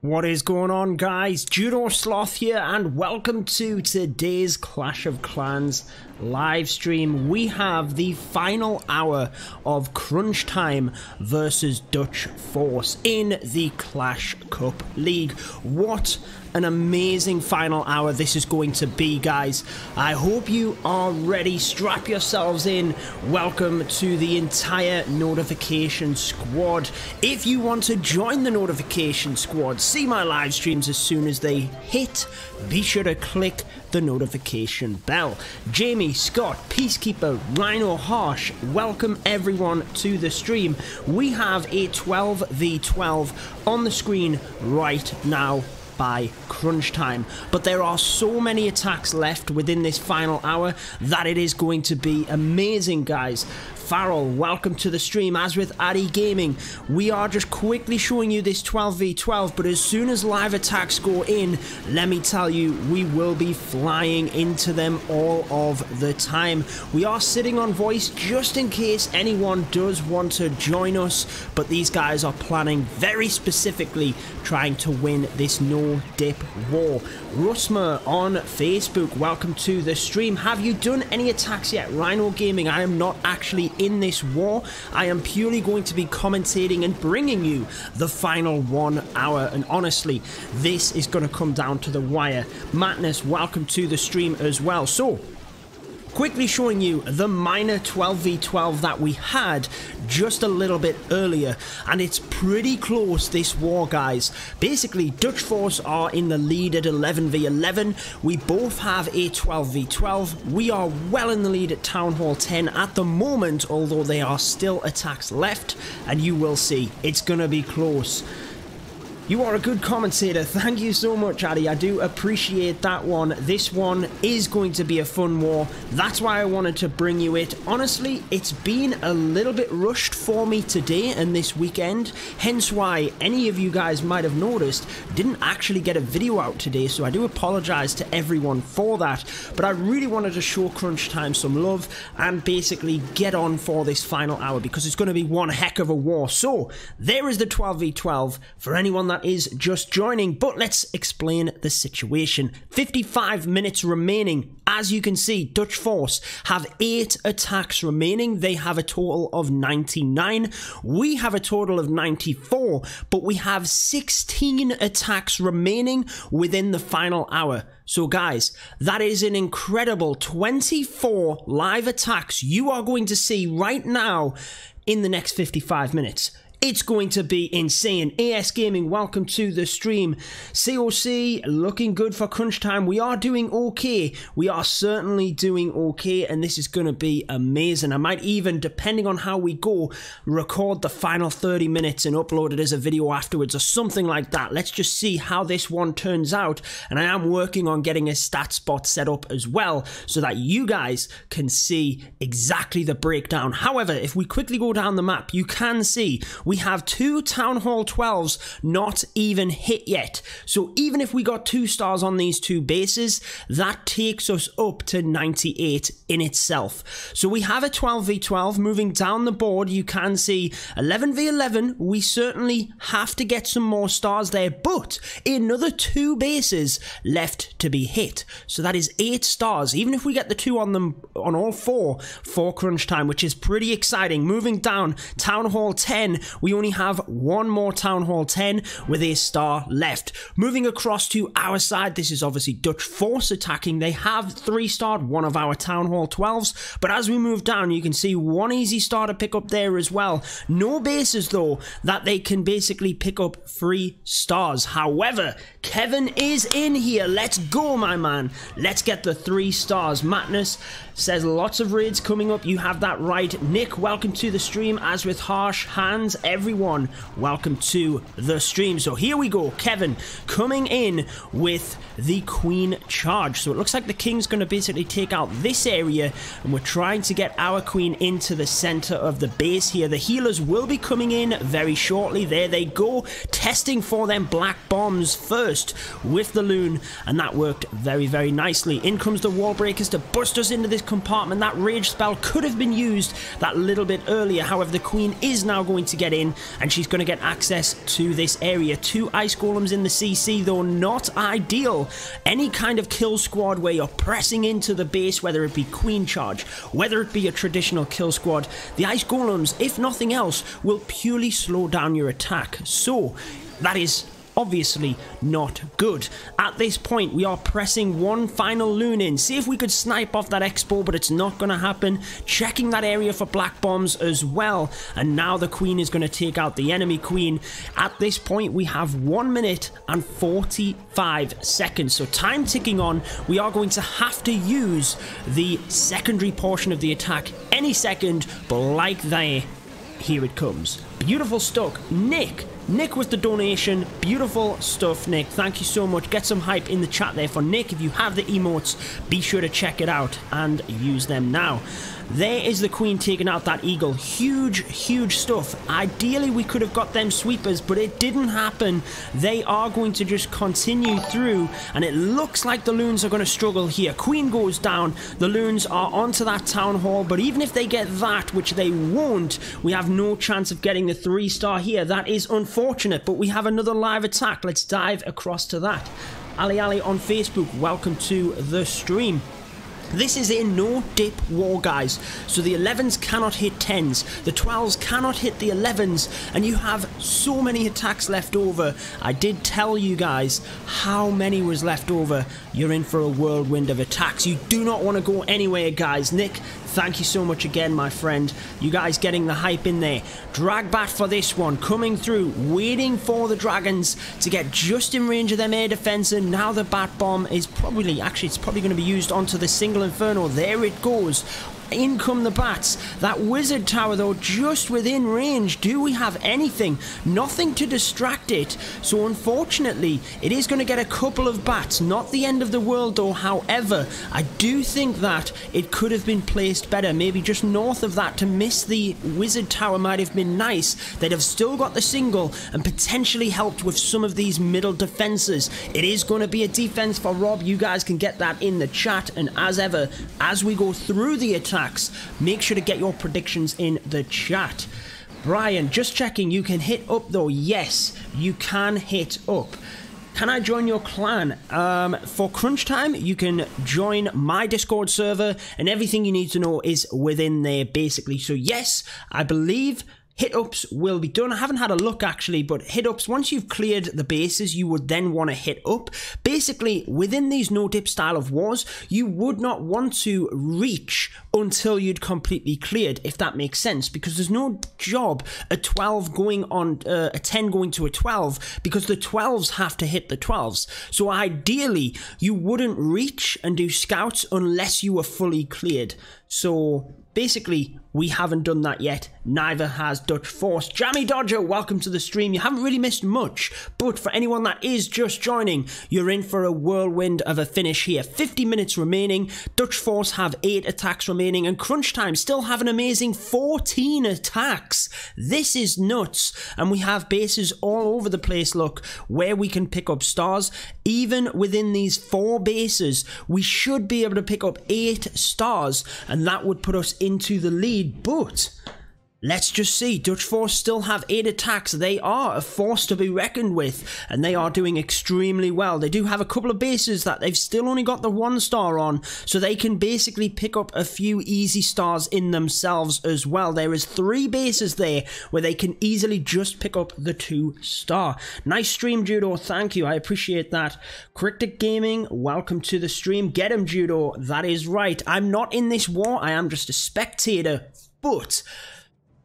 What is going on, guys? Judo Sloth here, and welcome to today's Clash of Clans live stream. We have the final hour of CrunchTime versus Dutch Force in the Clash Cup League. What an amazing final hour this is going to be, guys. I hope you are ready. Strap yourselves in. Welcome to the entire notification squad. If you want to join the notification squad, see my live streams as soon as they hit, be sure to click the notification bell. Jamie, Scott, Peacekeeper, Rhino, Harsh, welcome everyone to the stream. We have a 12v12 on the screen right now by CrunchTime, but there are so many attacks left within this final hour that it is going to be amazing, guys. Farrell, welcome to the stream. As with Addy Gaming, we are just quickly showing you this 12v12, but as soon as live attacks go in, let me tell you, we will be flying into them all of the time. We are sitting on voice just in case anyone does want to join us, but these guys are planning very specifically trying to win this no-dip war. Rusma on Facebook, welcome to the stream. Have you done any attacks yet? Rhino Gaming, I am not actually in this war. I am purely going to be commentating and bringing you the final 1 hour, and honestly, this is going to come down to the wire. Madness, welcome to the stream as well. So, quickly showing you the minor 12v12 that we had just a little bit earlier, and it's pretty close, this war, guys. Basically, Dutch Force are in the lead at 11v11. We both have a 12v12. We are well in the lead at Town Hall 10 at the moment, although there are still attacks left, and you will see it's gonna be close. You are a good commentator. Thank you so much, Addy. I do appreciate that one. This one is going to be a fun war. That's why I wanted to bring you it. Honestly, it's been a little bit rushed for me today and this weekend. Hence why any of you guys might have noticed didn't actually get a video out today. So I do apologize to everyone for that. But I really wanted to show CrunchTime some love and basically get on for this final hour because it's going to be one heck of a war. So there is the 12v12 for anyone that is just joining, but let's explain the situation. 55 minutes remaining. As you can see, Dutch Force have 8 attacks remaining. They have a total of 99. We have a total of 94, but we have 16 attacks remaining within the final hour. So guys, that is an incredible 24 live attacks you are going to see right now in the next 55 minutes. It's going to be insane. AS Gaming, welcome to the stream. COC, looking good for CrunchTime. We are doing okay. We are certainly doing okay, and this is going to be amazing. I might even, depending on how we go, record the final 30 minutes and upload it as a video afterwards or something like that. Let's just see how this one turns out, and I am working on getting a stat spot set up as well so that you guys can see exactly the breakdown. However, if we quickly go down the map, you can see we have 2 Town Hall 12s not even hit yet. So even if we got 2 stars on these 2 bases, that takes us up to 98 in itself. So we have a 12v12 moving down the board. You can see 11v11. We certainly have to get some more stars there, but another 2 bases left to be hit. So that is 8 stars. Even if we get the 2 on them, on all 4 for CrunchTime, which is pretty exciting. Moving down, Town Hall 10. we only have one more Town Hall 10 with a star left. Moving across to our side, this is obviously Dutch Force attacking. They have 3-starred one of our Town Hall 12s, but as we move down, you can see one easy star to pick up there as well. No bases, though, that they can basically pick up 3 stars. However, Kevin is in here. Let's go, my man. Let's get the 3 stars. Madness says lots of raids coming up. You have that right. Nick, welcome to the stream. As with Harsh Hands, everyone, welcome to the stream. So here we go. Kevin coming in with the Queen charge. So it looks like the King's going to basically take out this area, and we're trying to get our Queen into the center of the base here. The healers will be coming in very shortly. There they go, testing for them black bombs first with the loon, and that worked very, very nicely. In comes the wall breakers to bust us into this compartment. That rage spell could have been used that little bit earlier. However, the Queen is now going to get in, and she's going to get access to this area. 2 ice golems in the CC, though not ideal. Any kind of kill squad where you're pressing into the base, whether it be Queen charge, whether it be a traditional kill squad, the ice golems, if nothing else, will purely slow down your attack. So that is obviously not good. At this point, we are pressing one final loon in. See if we could snipe off that expo, but it's not going to happen. Checking that area for black bombs as well. And now the Queen is going to take out the enemy Queen. At this point, we have 1 minute and 45 seconds. So time ticking on. We are going to have to use the secondary portion of the attack any second, but like that, here it comes. Beautiful stuff. Nick with the donation. Beautiful stuff, Nick. Thank you so much. Get some hype in the chat there for Nick. If you have the emotes, be sure to check it out and use them now. There is the Queen taking out that eagle. Huge, huge stuff. Ideally, we could have got them sweepers, but it didn't happen. They are going to just continue through, and it looks like the loons are going to struggle here. Queen goes down. The loons are onto that town hall, but even if they get that, which they won't, we have no chance of getting the 3-star here. That is unfortunate, but we have another live attack. Let's dive across to that. Ali Ali on Facebook, welcome to the stream. This is a no-dip war, guys, so the 11s cannot hit 10s, the 12s cannot hit the 11s, and you have so many attacks left over. I did tell you guys how many was left over. You're in for a whirlwind of attacks. You do not want to go anywhere, guys. Nick, thank you so much again, my friend. You guys getting the hype in there. Drag bat for this one, coming through, waiting for the dragons to get just in range of them air defense, and now the bat bomb is probably, actually it's probably going to be used onto the single inferno. There it goes. In come the bats. That wizard tower, though, just within range. Do we have anything? Nothing to distract it. So unfortunately, it is going to get a couple of bats. Not the end of the world, though. However, I do think that it could have been placed better. Maybe just north of that to miss the wizard tower might have been nice. They'd have still got the single and potentially helped with some of these middle defenses. It is going to be a defense for Rob. You guys can get that in the chat. And as ever, as we go through the attack, make sure to get your predictions in the chat. Brian, just checking, you can hit up though. Yes, you can hit up. Can I join your clan? For CrunchTime, you can join my Discord server, and everything you need to know is within there, basically. So yes, I believe hit-ups will be done. I haven't had a look, actually, but hit-ups, once you've cleared the bases, you would then want to hit up. Basically, within these no-dip style of wars, you would not want to reach until you'd completely cleared, if that makes sense, because there's no job a 12 going on, a 10 going to a 12, because the 12s have to hit the 12s. So ideally, you wouldn't reach and do scouts unless you were fully cleared. So basically, we haven't done that yet. Neither has Dutch Force. Jammy Dodger, welcome to the stream. You haven't really missed much, but for anyone that is just joining, you're in for a whirlwind of a finish here. 50 minutes remaining. Dutch Force have 8 attacks remaining, and CrunchTime still have an amazing 14 attacks. This is nuts, and we have bases all over the place, look, where we can pick up stars. Even within these 4 bases, we should be able to pick up 8 stars, and that would put us into the lead. But Let's just see. Dutch Force still have 8 attacks. They are a force to be reckoned with, and they are doing extremely well. They do have a couple of bases that they've still only got the 1 star on, so they can basically pick up a few easy stars in themselves as well. There is 3 bases there where they can easily just pick up the 2 star. Nice stream, Judo. Thank you. I appreciate that. Cryptic Gaming, welcome to the stream. Get him, Judo. That is right. I'm not in this war. I am just a spectator, but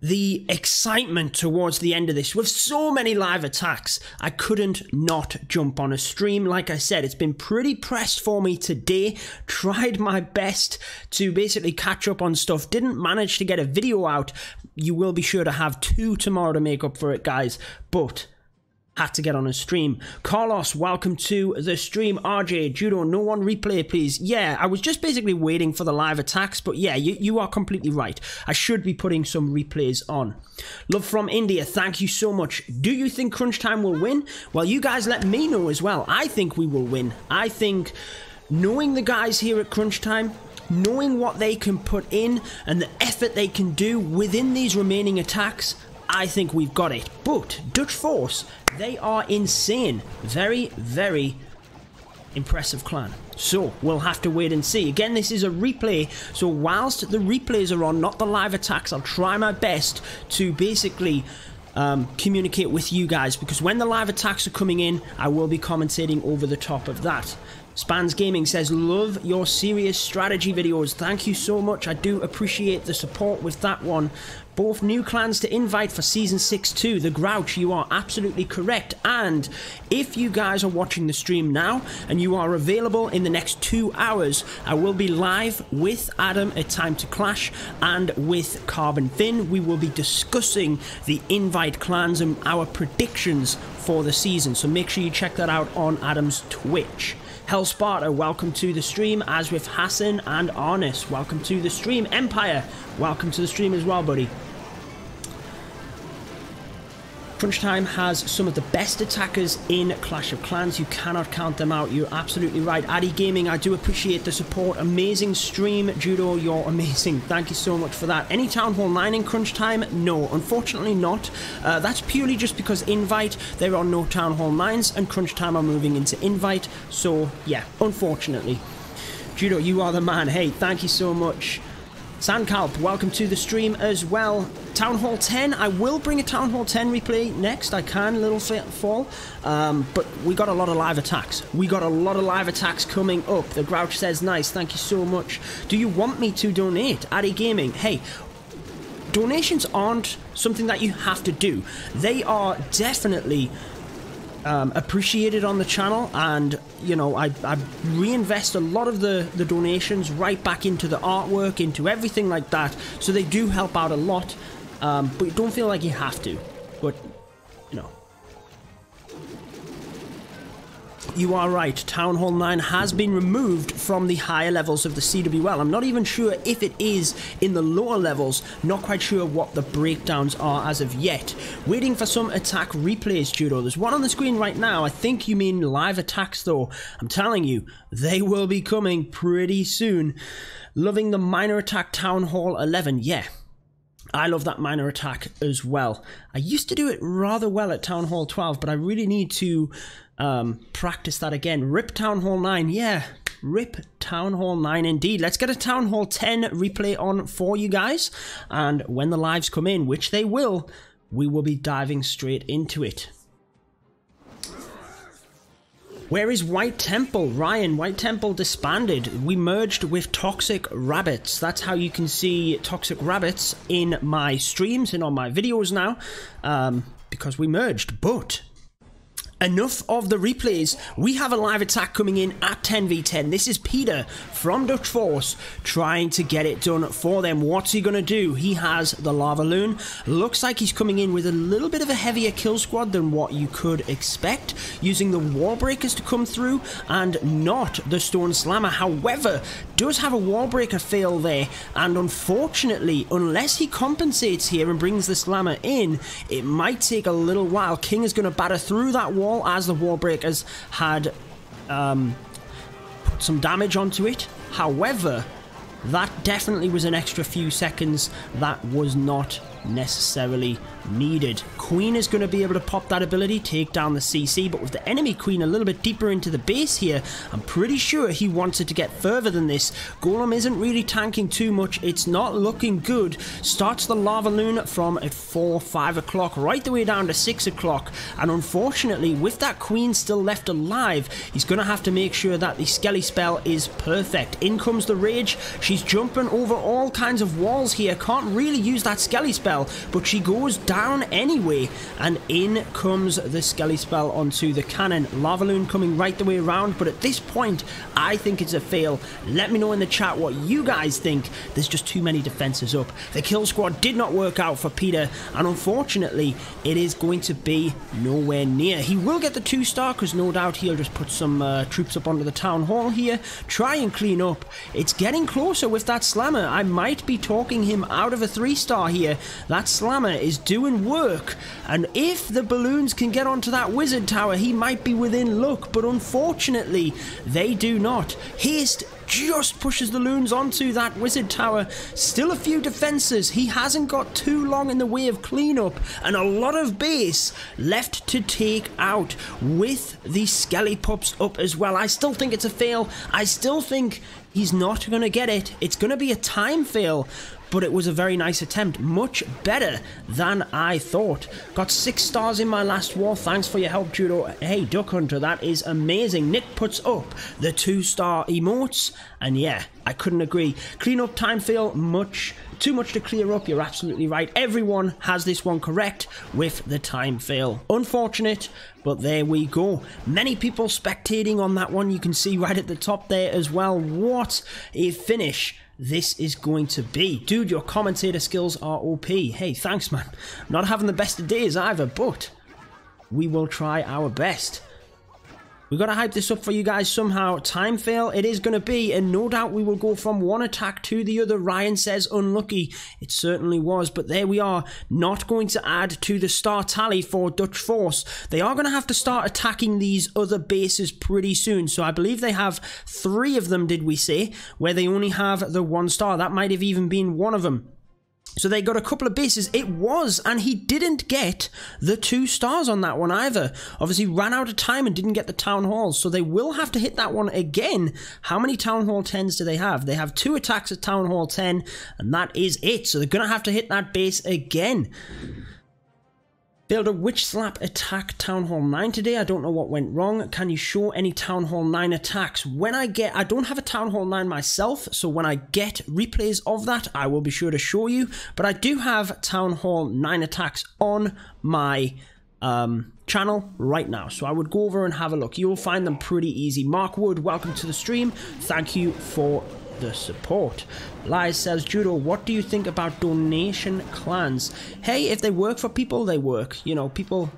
the excitement towards the end of this, with so many live attacks, I couldn't not jump on a stream. Like I said, it's been pretty pressed for me today. Tried my best to basically catch up on stuff. Didn't manage to get a video out. You will be sure to have 2 tomorrow to make up for it, guys. But had to get on a stream. Carlos, welcome to the stream. RJ, Judo, no one replay, please. Yeah, I was just basically waiting for the live attacks, but yeah, you are completely right. I should be putting some replays on. Love from India, thank you so much. Do you think CrunchTime will win? Well, you guys let me know as well. I think we will win. I think knowing the guys here at CrunchTime, knowing what they can put in and the effort they can do within these remaining attacks, I think we've got it. But Dutch Force, they are insane. Very, very impressive clan. So we'll have to wait and see. Again, this is a replay, so whilst the replays are on, not the live attacks, I'll try my best to basically communicate with you guys, because when the live attacks are coming in, I will be commentating over the top of that. Spans Gaming says, love your serious strategy videos. Thank you so much. I do appreciate the support with that one. Both new clans to invite for Season 6 too. The Grouch, you are absolutely correct. And if you guys are watching the stream now and you are available in the next 2 hours, I will be live with Adam at Time to Clash and with Carbon Finn. We will be discussing the invite clans and our predictions for the season. So make sure you check that out on Adam's Twitch. Hell Sparta, welcome to the stream, as with Hassan and Arnis. Welcome to the stream. Empire, welcome to the stream as well, buddy. CrunchTime has some of the best attackers in Clash of Clans. You cannot count them out. You're absolutely right. Addy Gaming, I do appreciate the support. Amazing stream. Judo, you're amazing. Thank you so much for that. Any Town Hall 9 in CrunchTime? No, unfortunately not. That's purely just because Invite, there are no Town Hall 9s, and CrunchTime are moving into Invite. So, yeah, unfortunately. Judo, you are the man. Hey, thank you so much. Sandcalp, welcome to the stream as well. Town Hall 10, I will bring a Town Hall 10 replay next. I can, little fall. But we got a lot of live attacks. We got a lot of live attacks coming up. The Grouch says, nice, thank you so much. Do you want me to donate? Addy Gaming, hey, donations aren't something that you have to do. They are definitely appreciated on the channel, and you know, I reinvest a lot of the donations right back into the artwork, into everything like that, so they do help out a lot, but you don't feel like you have to. But you know, you are right, Town Hall 9 has been removed from the higher levels of the CWL. I'm not even sure if it is in the lower levels, not quite sure what the breakdowns are as of yet. Waiting for some attack replays, Judo. There's one on the screen right now. I think you mean live attacks though. I'm telling you, they will be coming pretty soon. Loving the minor attack Town Hall 11, yeah. I love that minor attack as well. I used to do it rather well at Town Hall 12, but I really need to practice that again. Rip Town Hall 9, yeah, rip Town Hall 9 indeed. Let's get a Town Hall 10 replay on for you guys, and when the lives come in, which they will, we will be diving straight into it. Where is White Temple? Ryan, White Temple disbanded. We merged with Toxic Rabbits. That's how you can see Toxic Rabbits in my streams and on my videos now, because we merged. But enough of the replays. We have a live attack coming in at 10v10. This is Peter from Dutch Force trying to get it done for them. What's he going to do? He has the Lava Loon. Looks like he's coming in with a little bit of a heavier kill squad than what you could expect, using the Wall Breakers to come through and not the Stone Slammer. However, does have a Wall Breaker fail there, and unfortunately, unless he compensates here and brings the Slammer in, it might take a little while. King is going to batter through that wall, as the Wall Breakers had put some damage onto it. However, That definitely was an extra few seconds that was not necessarily needed. Queen is going to be able to pop that ability, take down the CC, but with the enemy queen a little bit deeper into the base here, I'm pretty sure he wanted to get further than this. Golem isn't really tanking too much. It's not looking good. Starts the lava loon from at 4, 5 o'clock right the way down to 6 o'clock, and unfortunately with that queen still left alive, he's going to have to make sure that the skelly spell is perfect. In comes the rage. She's jumping over all kinds of walls here. Can't really use that skelly spell, but she goes down anyway, and in comes the skelly spell onto the cannon. Lava loon coming right the way around, but at this point I think it's a fail. Let me know in the chat what you guys think. There's just too many defenses up. The kill squad did not work out for Peter, and unfortunately it is going to be nowhere near. He will get the 2-star because no doubt he'll just put some troops up onto the town hall here, try and clean up. It's getting closer with that slammer. I might be talking him out of a 3-star here. That slammer is doing work, and if the balloons can get onto that wizard tower, he might be within luck, but unfortunately they do not. Haste just pushes the loons onto that wizard tower. Still a few defenses. He hasn't got too long in the way of cleanup, and a lot of base left to take out with the skelly pups up as well. I still think it's a fail. I still think he's not going to get it. It's going to be a time fail, but it was a very nice attempt. Much better than I thought. Got 6 stars in my last war. Thanks for your help, Judo. Hey, Duck Hunter, that is amazing. Nick puts up the 2-star emotes, and yeah, I couldn't agree. Clean up time fail, too much to clear up. You're absolutely right. Everyone has this one correct with the time fail. Unfortunate, but there we go. Many people spectating on that one. You can see right at the top there as well. What a finish this is going to be. Dude, your commentator skills are OP. Hey, thanks, man. I'm not having the best of days either, but we will try our best. We've got to hype this up for you guys somehow. Time fail it is going to be, and no doubt we will go from one attack to the other. Ryan says unlucky. It certainly was, but there we are. Not going to add to the star tally for Dutch Force. They are going to have to start attacking these other bases pretty soon. So I believe they have 3 of them, did we say, where they only have the 1 star. That might have even been one of them. So they got a couple of bases. It was, and he didn't get the 2 stars on that one either. Obviously ran out of time and didn't get the town halls, so they will have to hit that one again. How many town hall 10s do they have? They have 2 attacks at town hall 10, and that is it. So they're going to have to hit that base again. Failed a witch slap attack Town Hall 9 today. I don't know what went wrong. Can you show any Town Hall 9 attacks? I don't have a Town Hall 9 myself, so when I get replays of that, I will be sure to show you. But I do have Town Hall 9 attacks on my channel right now, so I would go over and have a look. You'll find them pretty easy. Mark Wood, welcome to the stream. Thank you for the support. Lies says, Judo, what do you think about donation clans? Hey, if they work for people, they work. You know, people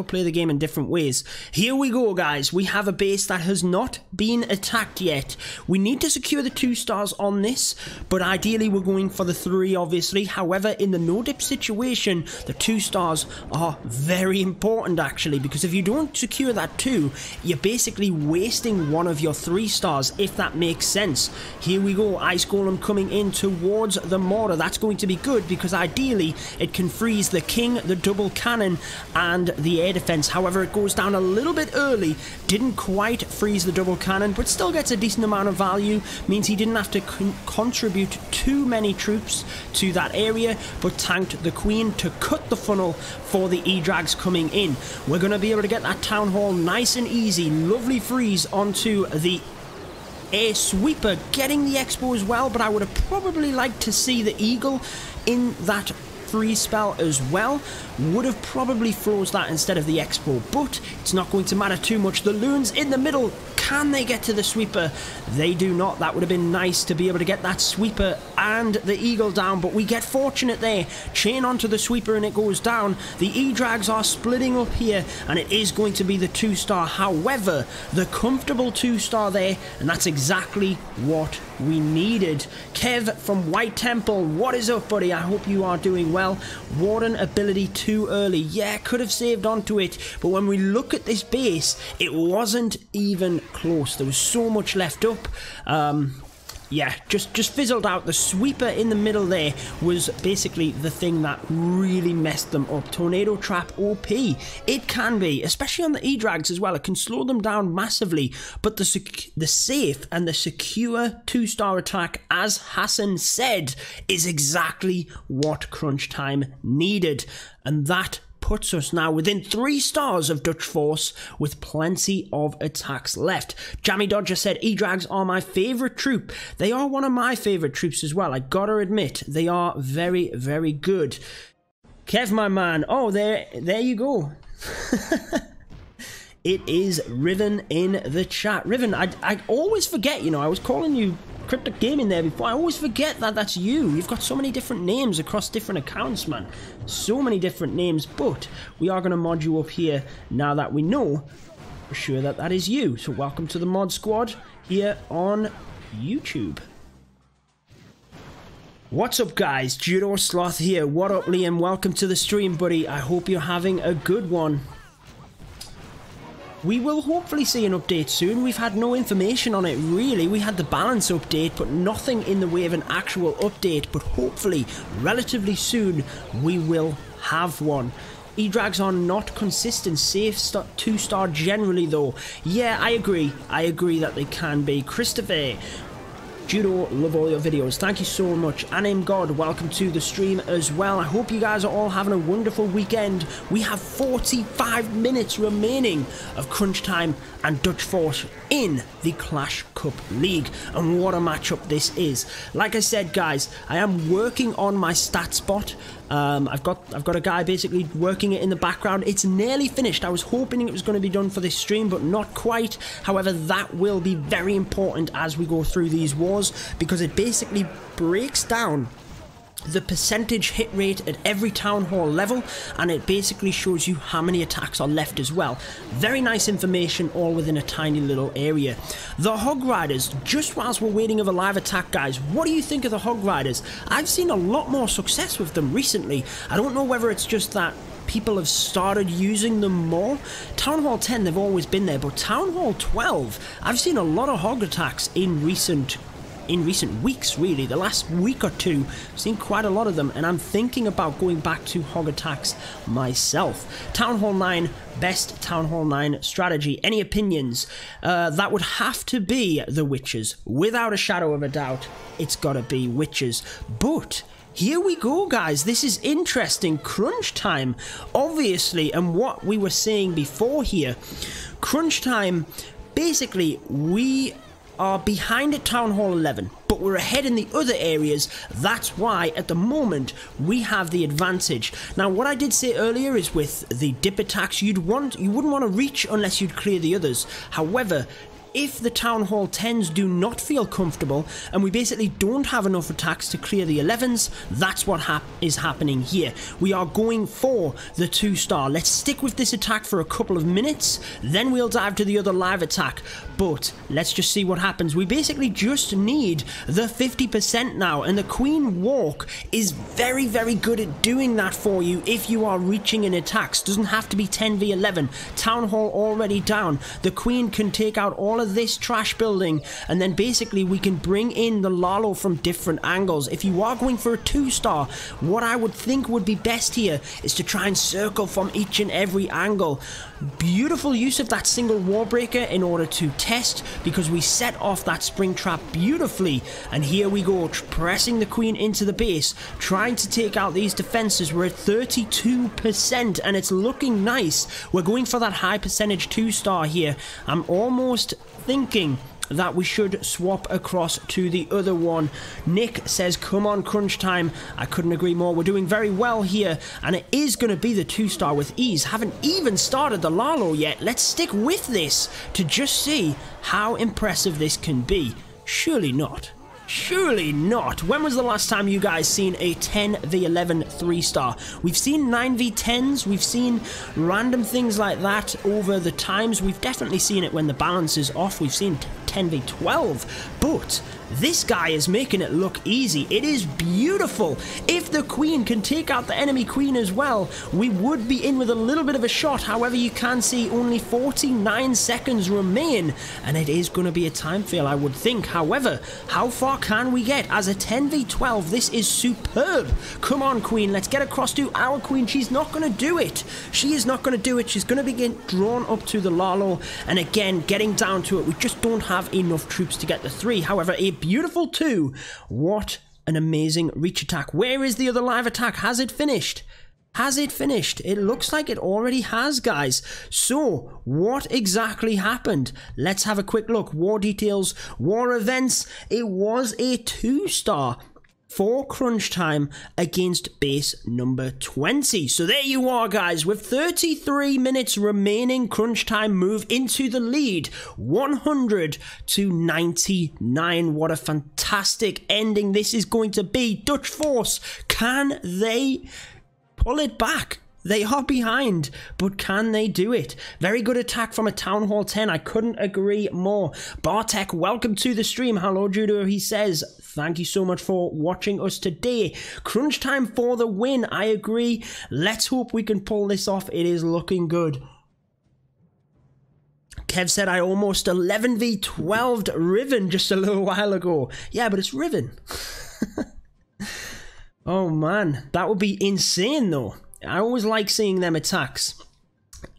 play the game in different ways. Here we go, guys. We have a base that has not been attacked yet. We need to secure the 2 stars on this, but ideally we're going for the 3, obviously. However, in the no-dip situation, the 2 stars are very important, actually, because if you don't secure that 2, you're basically wasting one of your 3 stars, if that makes sense. Here we go. Ice Golem coming in towards the mortar. That's going to be good, because ideally it can freeze the king, the double cannon, and the air defense. However, it goes down a little bit early. Didn't quite freeze the double cannon, but still gets a decent amount of value. Means he didn't have to contribute too many troops to that area, but tanked the queen to cut the funnel for the E-Drags coming in. We're going to be able to get that town hall nice and easy. Lovely freeze onto the air sweeper, getting the expo as well, but I would have probably liked to see the eagle in that freeze spell as well. Would have probably froze that instead of the expo, but it's not going to matter too much. The loons in the middle, can they get to the sweeper? They do not. That would have been nice to be able to get that sweeper and the eagle down, but we get fortunate there. Chain onto the sweeper and it goes down. The E-Drags are splitting up here, and it is going to be the 2-star. However, the comfortable 2-star there, and that's exactly what we needed. Kev from White Temple, what is up, buddy? I hope you are doing well. Warden ability too early. Yeah, could have saved onto it, but when we look at this base, it wasn't even close. There was so much left up. yeah, just fizzled out. The sweeper in the middle there was basically the thing that really messed them up. Tornado Trap OP. It can be, especially on the E-Drags as well. It can slow them down massively, but the safe and the secure 2-star attack, as Hassan said, is exactly what CrunchTime needed. And that puts us now within 3 stars of Dutch Force with plenty of attacks left. Jammy Dodger said, E-Drags are my favourite troop. They are one of my favourite troops as well. I gotta admit, they are very, very good. Kev, my man. Oh, there you go. It is Riven in the chat. Riven, I always forget, you know, I was calling you Cryptic Gaming there before. I always forget that that's you. You've got so many different names across different accounts, man. So many different names, but we are going to mod you up here now that we know for sure that that is you. So welcome to the mod squad here on YouTube. What's up, guys? Judo Sloth here. What up, Liam? Welcome to the stream, buddy. I hope you're having a good one. We will hopefully see an update soon. We've had no information on it, really. We had the balance update, but nothing in the way of an actual update. But hopefully, relatively soon, we will have one. E-Drags are not consistent. Safe 2-star generally, though. Yeah, I agree. I agree that they can be. Christopher, Judo, love all your videos. Thank you so much. Anim God, welcome to the stream as well. I hope you guys are all having a wonderful weekend. We have 45 minutes remaining of CrunchTime and Dutch Force in the Clash Cup League. And what a matchup this is. Like I said, guys, I am working on my stats bot. I've got a guy basically working it in the background. It's nearly finished. I was hoping it was going to be done for this stream, but not quite. However, that will be very important as we go through these wars, because it basically breaks down the percentage hit rate at every town hall level, and it basically shows you how many attacks are left as well. Very nice information, all within a tiny little area. The Hog Riders, just whilst we're waiting of a live attack, guys, what do you think of the Hog Riders? I've seen a lot more success with them recently. I don't know whether it's just that people have started using them more. Town Hall 10, they've always been there, but Town Hall 12, I've seen a lot of hog attacks in recent weeks, really. The last week or two, I've seen quite a lot of them, and I'm thinking about going back to hog attacks myself. Town Hall 9, best Town Hall 9 strategy. Any opinions? That would have to be the Witches. Without a shadow of a doubt, it's gotta be Witches. But here we go, guys. This is interesting. CrunchTime, obviously, and what we were saying before here. CrunchTime, basically, we are behind at Town Hall 11, but we're ahead in the other areas. That's why at the moment we have the advantage. Now, what I did say earlier is with the dip attacks, you wouldn't want to reach unless you'd clear the others. However, if the Town Hall 10s do not feel comfortable and we basically don't have enough attacks to clear the 11s, that's what is happening here. We are going for the 2-star. Let's stick with this attack for a couple of minutes, then we'll dive to the other live attack. But let's just see what happens. We basically just need the 50% now, and the Queen Walk is very, very good at doing that for you if you are reaching in attacks. Doesn't have to be 10v11. Town Hall already down. The Queen can take out all of this trash building, and then basically we can bring in the Lalo from different angles. If you are going for a 2-star, what I would think would be best here is to try and circle from each and every angle. Beautiful use of that single Warbreaker in order to test, because we set off that spring trap beautifully. And here we go, pressing the Queen into the base, trying to take out these defenses. We're at 32% and it's looking nice. We're going for that high percentage 2-star here. I'm almost thinking that we should swap across to the other one. Nick says, come on, CrunchTime. I couldn't agree more. We're doing very well here, and it is going to be the 2-star with ease. Haven't even started the Lalo yet. Let's stick with this to just see how impressive this can be. Surely not. Surely not. When was the last time you guys seen a 10v11 3-star? We've seen 9v10s, we've seen random things like that over the times. We've definitely seen it when the balance is off. We've seen 10v12, but This guy is making it look easy. It is beautiful. If the queen can take out the enemy queen as well, we would be in with a little bit of a shot. However, you can see only 49 seconds remain, and it is going to be a time fail, I would think. However, how far can we get? As a 10v12, this is superb. Come on, queen. Let's get across to our queen. She's not going to do it. She is not going to do it. She's going to be getting drawn up to the Lalo, and again, getting down to it. We just don't have enough troops to get the 3. However, a beautiful 2. What an amazing reach attack. Where is the other live attack? Has it finished? Has it finished? It looks like it already has, guys. So, what exactly happened? Let's have a quick look. War details, war events. It was a 2-star for CrunchTime against base number 20. So there you are, guys. With 33 minutes remaining, CrunchTime move into the lead, 100 to 99. What a fantastic ending this is going to be. Dutch Force, can they pull it back? They are behind, but can they do it? Very good attack from a Town Hall 10. I couldn't agree more. Bartek, welcome to the stream. Hello, Judo, he says. Thank you so much for watching us today. CrunchTime for the win. I agree. Let's hope we can pull this off. It is looking good. Kev said I almost 11v12'd Riven just a little while ago. Yeah, but it's Riven. Oh, man. That would be insane, though. I always like seeing them attacks.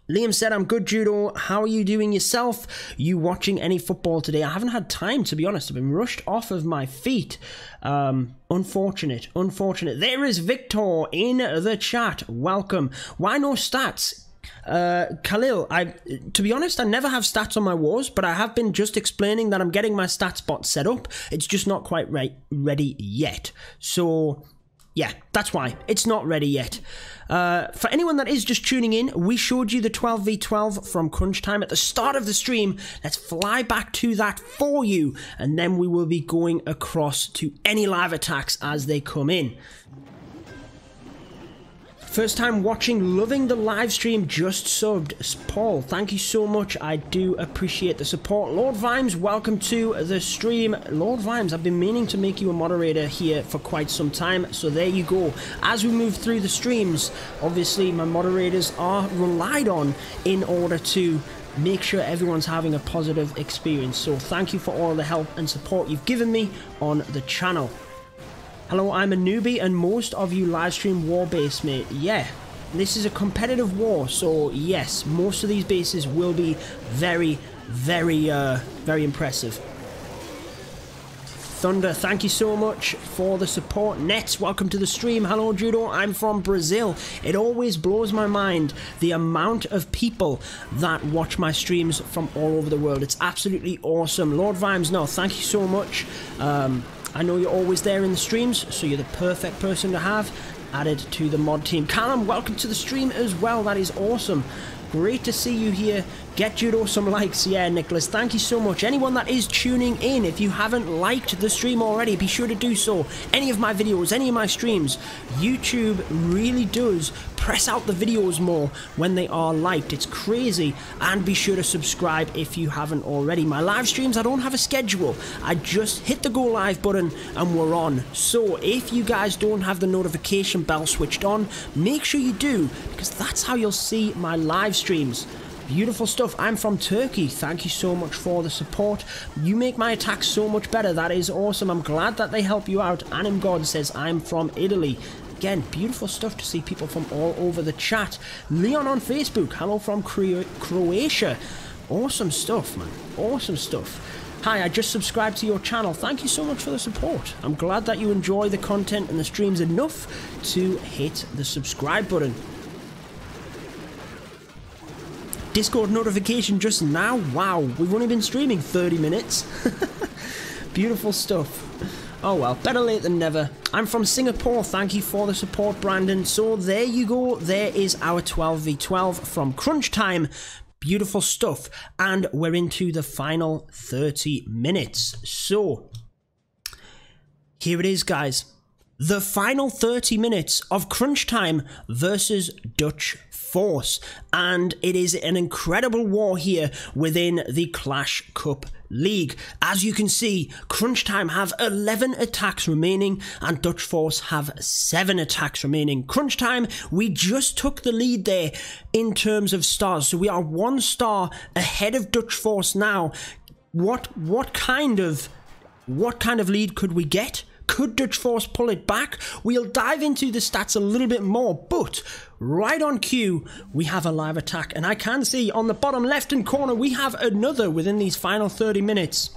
Liam said, I'm good, Judo. How are you doing yourself? You watching any football today? I haven't had time, to be honest. I've been rushed off of my feet. Unfortunate. There is Victor in the chat. Welcome. Why no stats? Khalil, to be honest, I never have stats on my wars, but I have been just explaining that I'm getting my stats bot set up. It's just not quite ready yet. So yeah, that's why. It's not ready yet. For anyone that is just tuning in, we showed you the 12v12 from CrunchTime at the start of the stream. Let's fly back to that for you, and then we will be going across to any live attacks as they come in. First time watching, loving the live stream, just subbed. Paul, thank you so much. I do appreciate the support. Lord Vimes, welcome to the stream. Lord Vimes, I've been meaning to make you a moderator here for quite some time, so there you go. As we move through the streams, obviously my moderators are relied on in order to make sure everyone's having a positive experience. So thank you for all the help and support you've given me on the channel. Hello, I'm a newbie and most of you live stream war base, mate. Yeah, this is a competitive war, so yes, most of these bases will be very impressive. Thunder, thank you so much for the support. Nets, welcome to the stream. Hello, Judo. I'm from Brazil. It always blows my mind the amount of people that watch my streams from all over the world. It's absolutely awesome. Lord Vimes, no, thank you so much. I know you're always there in the streams, so you're the perfect person to have added to the mod team. Callum, welcome to the stream as well. That is awesome. Great to see you here. Get Judo some likes. Yeah, Nicholas, thank you so much. Anyone that is tuning in, if you haven't liked the stream already, be sure to do so. Any of my videos, any of my streams, YouTube really does press out the videos more when they are liked. It's crazy. And be sure to subscribe if you haven't already. My live streams, I don't have a schedule. I just hit the go live button and we're on. So if you guys don't have the notification bell switched on, make sure you do, because that's how you'll see my live streams. Beautiful stuff. I'm from Turkey. Thank you so much for the support. You make my attacks so much better. That is awesome. I'm glad that they help you out. Anim God says, I'm from Italy. Again, beautiful stuff to see people from all over the chat. Leon on Facebook. Hello from Croatia. Awesome stuff, man. Awesome stuff. Hi, I just subscribed to your channel. Thank you so much for the support. I'm glad that you enjoy the content and the streams enough to hit the subscribe button. Discord notification just now. Wow, we've only been streaming 30 minutes. Beautiful stuff. Oh well, better late than never. I'm from Singapore. Thank you for the support, Brandon. So there you go. There is our 12v12 from CrunchTime. Beautiful stuff. And we're into the final 30 minutes. So here it is, guys. The final 30 minutes of CrunchTime versus Dutch Force, and it is an incredible war here within the Clash Cup league. As you can see, CrunchTime have 11 attacks remaining and Dutch Force have 7 attacks remaining. CrunchTime, we just took the lead there in terms of stars, so we are 1 star ahead of Dutch Force now. What kind of lead could we get? Could Dutch Force pull it back? We'll dive into the stats a little bit more, but right on cue, we have a live attack. And I can see on the bottom left-hand corner, we have another within these final 30 minutes.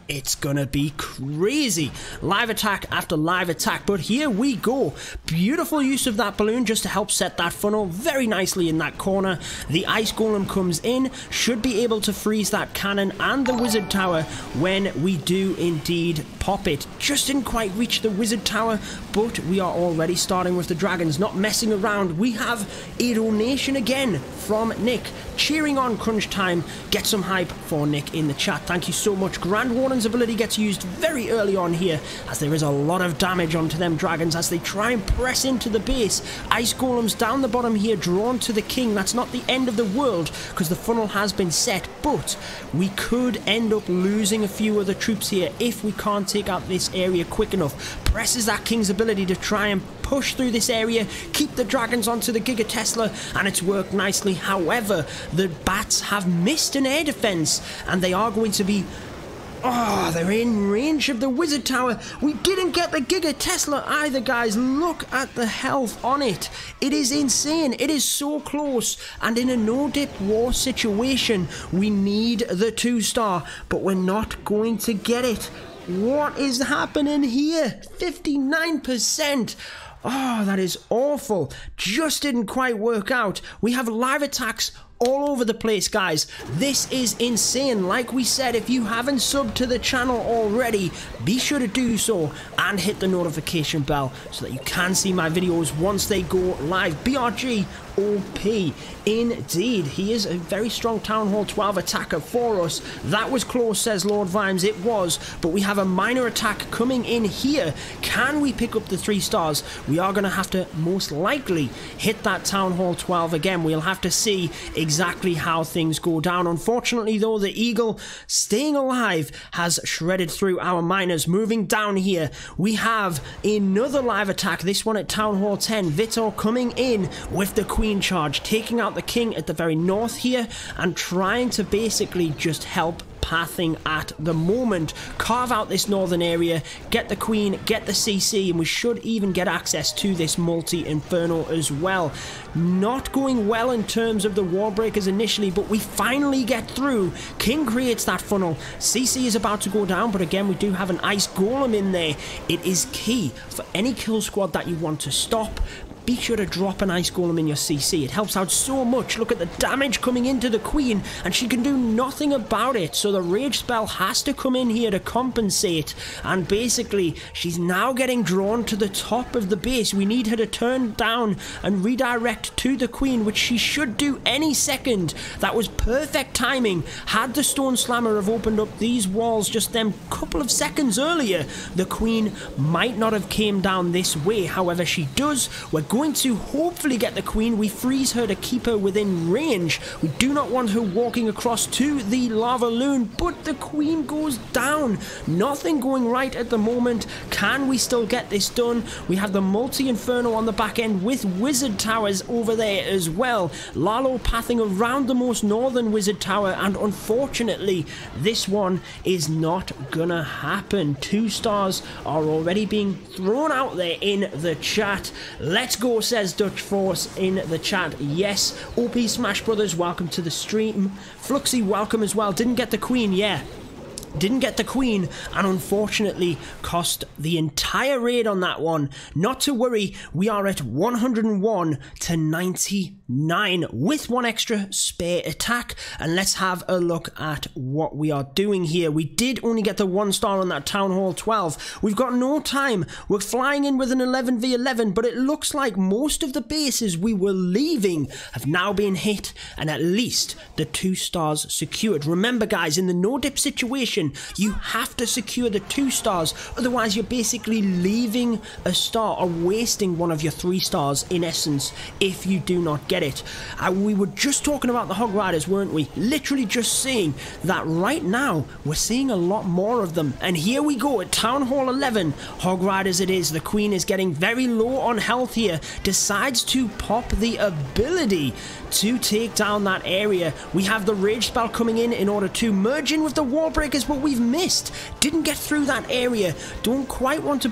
It's gonna be crazy. Live attack after live attack, but here we go. Beautiful use of that balloon just to help set that funnel very nicely in that corner. The ice golem comes in, should be able to freeze that cannon and the wizard tower when we do indeed pop it. Just didn't quite reach the wizard tower, but we are already starting with the dragons, not messing around. We have a donation again from Nick, cheering on CrunchTime. Get some hype for Nick in the chat. Thank you so much. Grand Warden's ability gets used very early on here, as there is a lot of damage onto them dragons as they try and press into the base. Ice golems down the bottom here, drawn to the king. That's not the end of the world, because the funnel has been set, but we could end up losing a few of the troops here if we can't take out this area quick enough. Presses that king's ability to try and push through this area, keep the dragons onto the Giga Tesla, and it's worked nicely. However, the bats have missed an air defense, and they are going to be... Oh, they're in range of the wizard tower. We didn't get the Giga Tesla either, guys. Look at the health on it. It is insane. It is so close. And in a no-dip war situation, we need the 2-star, but we're not going to get it. What is happening here? 59%. Oh, that is awful. Just didn't quite work out. We have live attacks all over the place, guys. This is insane. Like we said, if you haven't subbed to the channel already, be sure to do so and hit the notification bell so that you can see my videos once they go live. BRG OP indeed. He is a very strong Town Hall 12 attacker for us. That was close, says Lord Vimes. It was, but we have a minor attack coming in here. Can we pick up the 3 stars? We are going to have to most likely hit that Town Hall 12 again. We'll have to see exactly how things go down. Unfortunately though, the eagle staying alive has shredded through our miners. Moving down here, we have another live attack, this one at Town Hall 10. Vitor coming in with the queen charge, taking out the king at the very north here and trying to basically just help pathing at the moment. Carve out this northern area, get the queen, get the CC, and we should even get access to this multi-inferno as well. Not going well in terms of the wall breakers initially, but we finally get through. King creates that funnel. CC is about to go down, but again, we do have an ice golem in there. It is key for any kill squad that you want to stop. Be sure to drop an ice golem in your CC. It helps out so much. Look at the damage coming into the queen, and she can do nothing about it. So the rage spell has to come in here to compensate. And basically, she's now getting drawn to the top of the base. We need her to turn down and redirect to the queen, which she should do any second. That was perfect timing. Had the stone slammer have opened up these walls just them couple of seconds earlier, the queen might not have came down this way. However, she does. We're going to hopefully get the queen. We freeze her to keep her within range. We do not want her walking across to the lava loon, but the queen goes down. Nothing going right at the moment. Can we still get this done? We have the multi-inferno on the back end with wizard towers over there as well. Lalo pathing around the most northern wizard tower, and unfortunately this one is not gonna happen. 2 stars are already being thrown out there in the chat. Let's go, says Dutch Force in the chat. Yes. OP Smash Brothers, welcome to the stream. Fluxy, welcome as well. Didn't get the queen, yeah. Didn't get the queen, and unfortunately cost the entire raid on that one. Not to worry, we are at 101 to 99 with 1 extra spare attack, and let's have a look at what we are doing here. We did only get the 1 star on that Town Hall 12. We've got no time. We're flying in with an 11v11, but it looks like most of the bases we were leaving have now been hit, and at least the 2 stars secured. Remember guys, in the no-dip situation, dragon. You have to secure the 2 stars, otherwise you're basically leaving a star or wasting one of your 3 stars in essence if you do not get it. We were just talking about the Hog Riders, weren't we? Literally just saying that right now we're seeing a lot more of them. And here we go at Town Hall 11. Hog Riders it is. The Queen is getting very low on health here. Decides to pop the ability to take down that area. We have the Rage Spell coming in order to merge in with the Wall Breakers, but we've missed. Didn't get through that area. Don't quite want to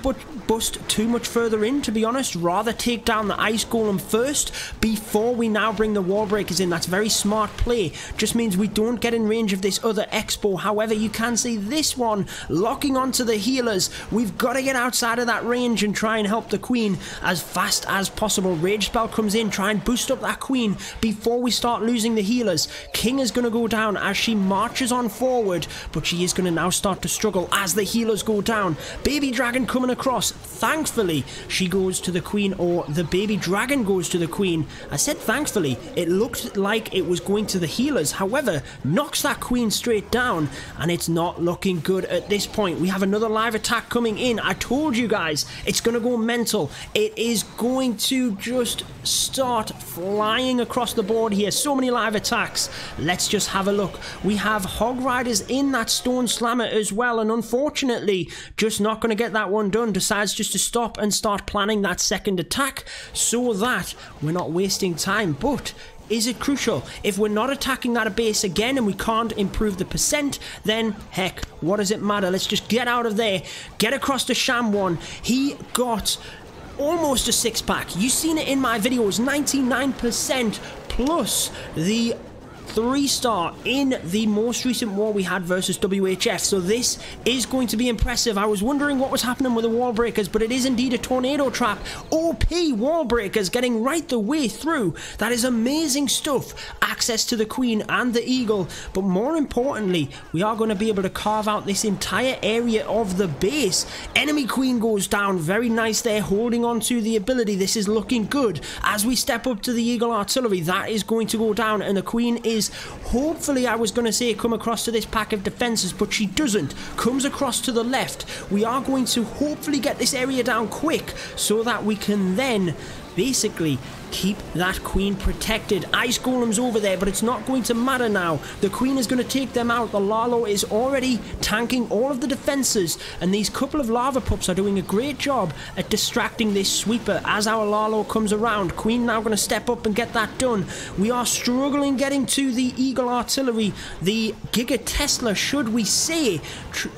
bust too much further in, to be honest. Rather take down the Ice Golem first before we now bring the Wall Breakers in. That's very smart play. Just means we don't get in range of this other Expo. However, you can see this one locking onto the healers. We've got to get outside of that range and try and help the Queen as fast as possible. Rage Spell comes in, try and boost up that Queen before we start losing the healers. King is going to go down as she marches on forward, but she is going to now start to struggle as the healers go down. Baby Dragon coming across. Thankfully, she goes to the Queen, or the Baby Dragon goes to the Queen. I said thankfully. It looked like it was going to the healers. However, knocks that Queen straight down, and it's not looking good at this point. We have another live attack coming in. I told you guys, it's going to go mental. It is going to just start flying across the board here. So many live attacks. Let's just have a look. We have Hog Riders in that Stone Slammer as well, and unfortunately, just not going to get that one done. Decides just to stop and start planning that second attack so that we're not wasting time. But is it crucial? If we're not attacking that base again and we can't improve the percent, then heck, what does it matter? Let's just get out of there. Get across to Sham 1. He got almost a 6-pack. You've seen it in my videos. 99% plus the 3-star in the most recent war we had versus WHF, so this is going to be impressive. I was wondering what was happening with the Wall Breakers, but it is indeed a tornado trap. OP Wall Breakers getting right the way through. That is amazing stuff. Access to the Queen and the Eagle, but more importantly, we are going to be able to carve out this entire area of the base. Enemy Queen goes down. Very nice there, holding on to the ability. This is looking good. As we step up to the Eagle Artillery, that is going to go down, and the Queen is hopefully, I was going to say, come across to this pack of defenses, but she doesn't. Comes across to the left. We are going to hopefully get this area down quick so that we can then basically keep that Queen protected. Ice Golem's over there, but it's not going to matter now. The Queen is going to take them out. The Lalo is already tanking all of the defenses, and these couple of lava pups are doing a great job at distracting this sweeper as our Lalo comes around. Queen now going to step up and get that done. We are struggling getting to the Eagle Artillery, the Giga Tesla, should we say.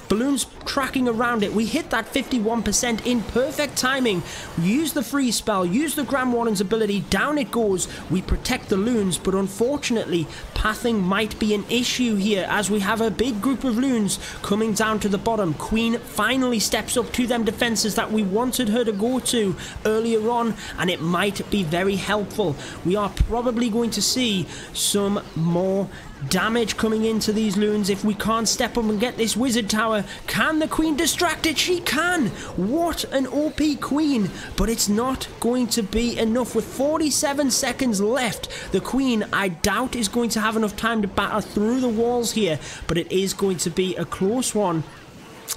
Balloons tracking around it. We hit that 51% in perfect timing. Use the freeze spell, use the Grand Warden's ability. Down it goes. We protect the loons, but unfortunately pathing might be an issue here as we have a big group of loons coming down to the bottom. Queen finally steps up to them defenses that we wanted her to go to earlier on, and it might be very helpful. We are probably going to see some more damage coming into these loons if we can't step up and get this wizard tower. Can the Queen distract it? She can. What an OP Queen, but it's not going to be enough. With 47 seconds left, the Queen, I doubt, is going to have enough time to batter through the walls here, but it is going to be a close one.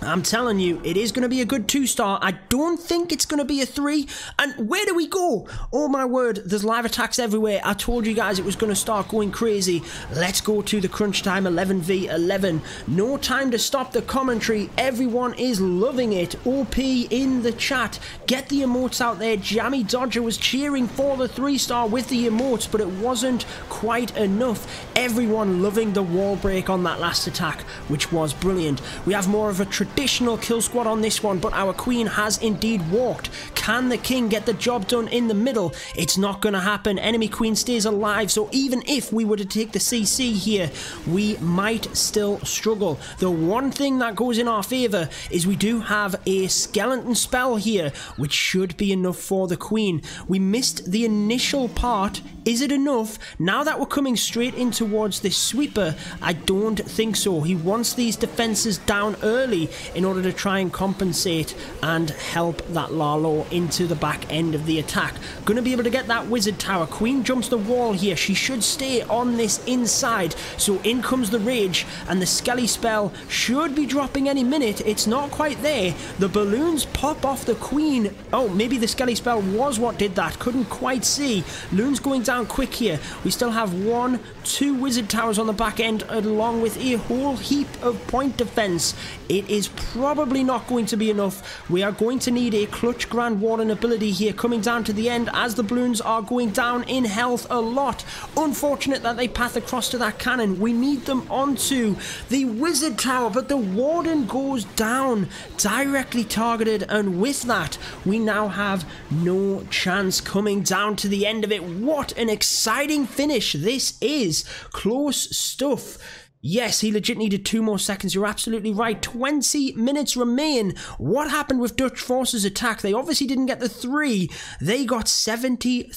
I'm telling you, it is going to be a good 2-star. I don't think it's going to be a 3. And where do we go? Oh my word, there's live attacks everywhere. I told you guys it was going to start going crazy. Let's go to the CrunchTime 11v11. No time to stop the commentary. Everyone is loving it. OP in the chat. Get the emotes out there. Jammy Dodger was cheering for the 3-star with the emotes, but it wasn't quite enough. Everyone loving the wall break on that last attack, which was brilliant. We have more of a traditional kill squad on this one, but our Queen has indeed walked. Can the King get the job done in the middle? It's not going to happen. Enemy Queen stays alive, so even if we were to take the CC here, we might still struggle. The one thing that goes in our favour is we do have a skeleton spell here, which should be enough for the Queen. We missed the initial part. Is it enough? Now that we're coming straight in towards this sweeper, I don't think so. He wants these defences down early in order to try and compensate and help that Lalo into the back end of the attack. Gonna be able to get that wizard tower. Queen jumps the wall here. She should stay on this inside. So in comes the rage, and the skelly spell should be dropping any minute. It's not quite there. The balloons pop off the queen. Oh, maybe the skelly spell was what did that. Couldn't quite see. Loon's going down quick here. We still have 1, 2 wizard towers on the back end, along with a whole heap of point defense. It is probably not going to be enough. We are going to need a clutch Grand Warden ability here coming down to the end, as the balloons are going down in health a lot. Unfortunate that they path across to that cannon. We need them onto the wizard tower, but the warden goes down, directly targeted, and with that we now have no chance coming down to the end of it. What an exciting finish this is. Close stuff. Yes, he legit needed 2 more seconds. You're absolutely right. 20 minutes remain. What happened with Dutch Force's attack? They obviously didn't get the 3. They got 73%.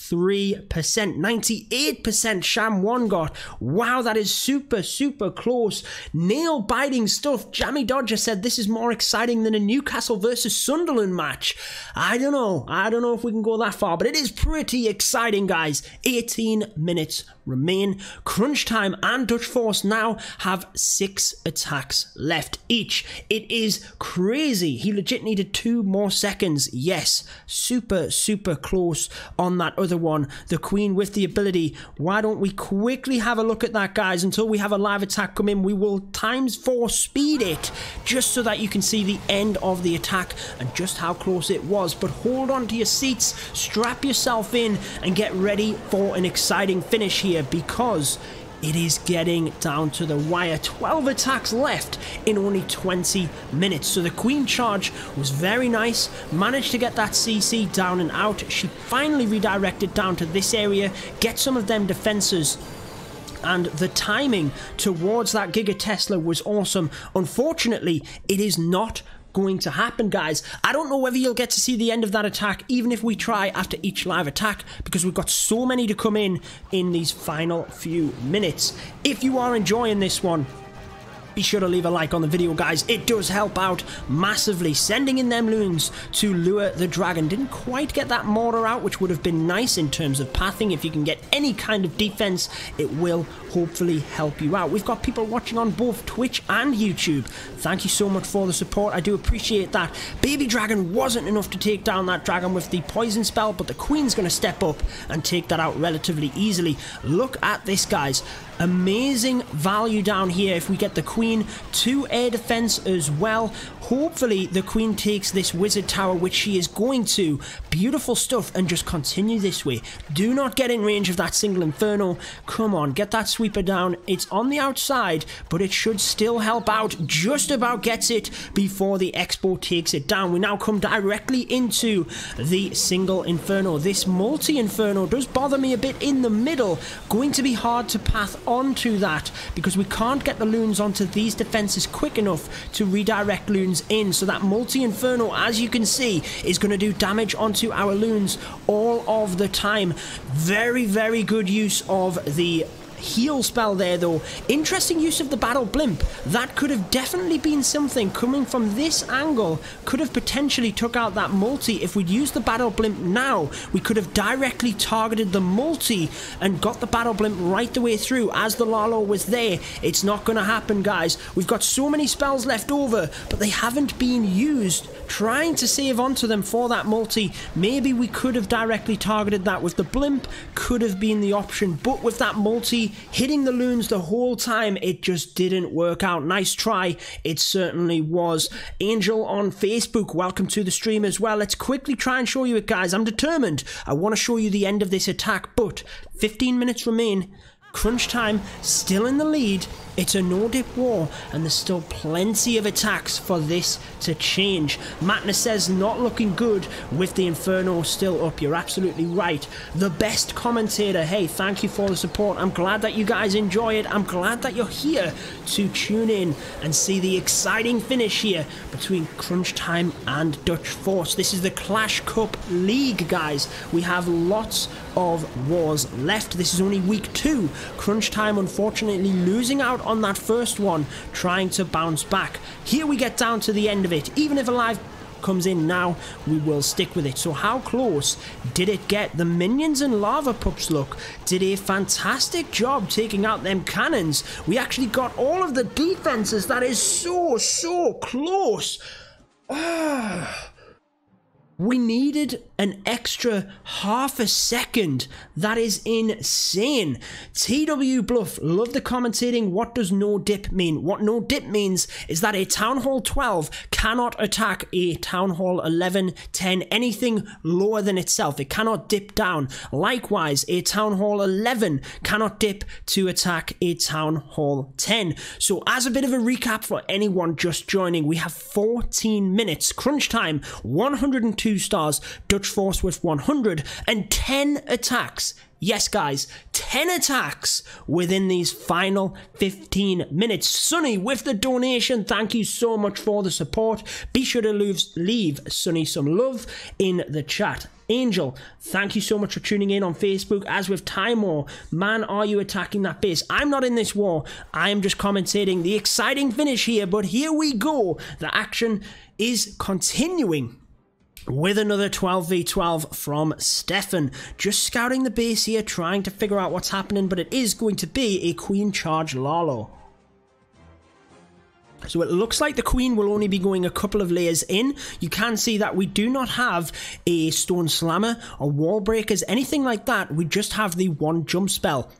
98% Sham 1 got. Wow, that is super, super close. Nail-biting stuff. Jammy Dodger said this is more exciting than a Newcastle versus Sunderland match. I don't know. I don't know if we can go that far, but it is pretty exciting, guys. 18 minutes remain. Crunch Time and Dutch Force now have 6 attacks left each. It is crazy. He legit needed 2 more seconds. Yes, super, super close on that other one. The queen with the ability. Why don't we quickly have a look at that, guys? Until we have a live attack come in, we will ×4 speed it, just so that you can see the end of the attack and just how close it was. But hold on to your seats, strap yourself in, and get ready for an exciting finish here, because it is getting down to the wire. 12 attacks left in only 20 minutes. So the queen charge was very nice. Managed to get that CC down and out. She finally redirected down to this area. Get some of them defenses. And the timing towards that Giga Tesla was awesome. Unfortunately, it is not going to happen, guys. I don't know whether you'll get to see the end of that attack, even if we try after each live attack, because we've got so many to come in these final few minutes. If you are enjoying this one, be sure to leave a like on the video, guys. It does help out massively. Sending in them loons to lure the dragon. Didn't quite get that mortar out, which would have been nice in terms of pathing. If you can get any kind of defense, it will hopefully help you out. We've got people watching on both Twitch and YouTube. Thank you so much for the support. I do appreciate that. Baby dragon wasn't enough to take down that dragon with the poison spell, but the queen's going to step up and take that out relatively easily. Look at this, guys. Amazing value down here if we get the queen to air defense as well. Hopefully the queen takes this wizard tower, which she is going to. Beautiful stuff, and just continue this way. Do not get in range of that single inferno. Come on, get that sweeper down. It's on the outside, but it should still help out. Just about gets it before the expo takes it down. We now come directly into the single inferno. This multi-inferno does bother me a bit in the middle. Going to be hard to path onto that, because we can't get the loons onto these defenses quick enough to redirect loons in. So that multi-inferno, as you can see, is going to do damage onto our loons all of the time. Very, very good use of the heal spell there, though. Interesting use of the battle blimp. That could have definitely been something coming from this angle. Could have potentially took out that multi. If we'd used the battle blimp now, we could have directly targeted the multi and got the battle blimp right the way through as the Lalo was there. It's not going to happen, guys. We've got so many spells left over, but they haven't been used. Trying to save onto them for that multi. Maybe we could have directly targeted that with the blimp. Could have been the option, but with that multi hitting the loons the whole time, it just didn't work out. Nice try, it certainly was. Angel on Facebook, welcome to the stream as well. Let's quickly try and show you it, guys. I'm determined. I want to show you the end of this attack, but 15 minutes remain. Crunch Time still in the lead. It's a no-dip war, and there's still plenty of attacks for this to change. Matna says, not looking good with the Inferno still up. You're absolutely right. The best commentator. Hey, thank you for the support. I'm glad that you guys enjoy it. I'm glad that you're here to tune in and see the exciting finish here between Crunch Time and Dutch Force. This is the Clash Cup League, guys. We have lots of wars left. This is only week 2 CrunchTime unfortunately losing out on that first one, trying to bounce back. Here we get down to the end of it. Even if a live comes in now, we will stick with it. So how close did it get? The minions and lava pups, look, did a fantastic job taking out them cannons. We actually got all of the defenses. That is so close. We needed an extra half a second. That is insane. TW Bluff, love the commentating. What does no dip mean? What no dip means is that a Town Hall 12 cannot attack a Town Hall 11, 10, anything lower than itself. It cannot dip down. Likewise, a Town Hall 11 cannot dip to attack a Town Hall 10. So as a bit of a recap for anyone just joining, we have 14 minutes. CrunchTime, 102 stars, Dutch Force with 100 and 10 attacks. Yes, guys, 10 attacks within these final 15 minutes. Sunny with the donation, thank you so much for the support. Be sure to leave Sunny some love in the chat. Angel, thank you so much for tuning in on Facebook. As with Timor, man, are you attacking that base? I'm not in this war. I am just commentating the exciting finish here, but here we go. The action is continuing with another 12v12 from Stefan. Just scouting the base here, trying to figure out what's happening, but it is going to be a Queen Charge Lalo. So it looks like the Queen will only be going a couple of layers in. You can see that we do not have a Stone Slammer or Wall Breakers, anything like that. We just have the one jump spell.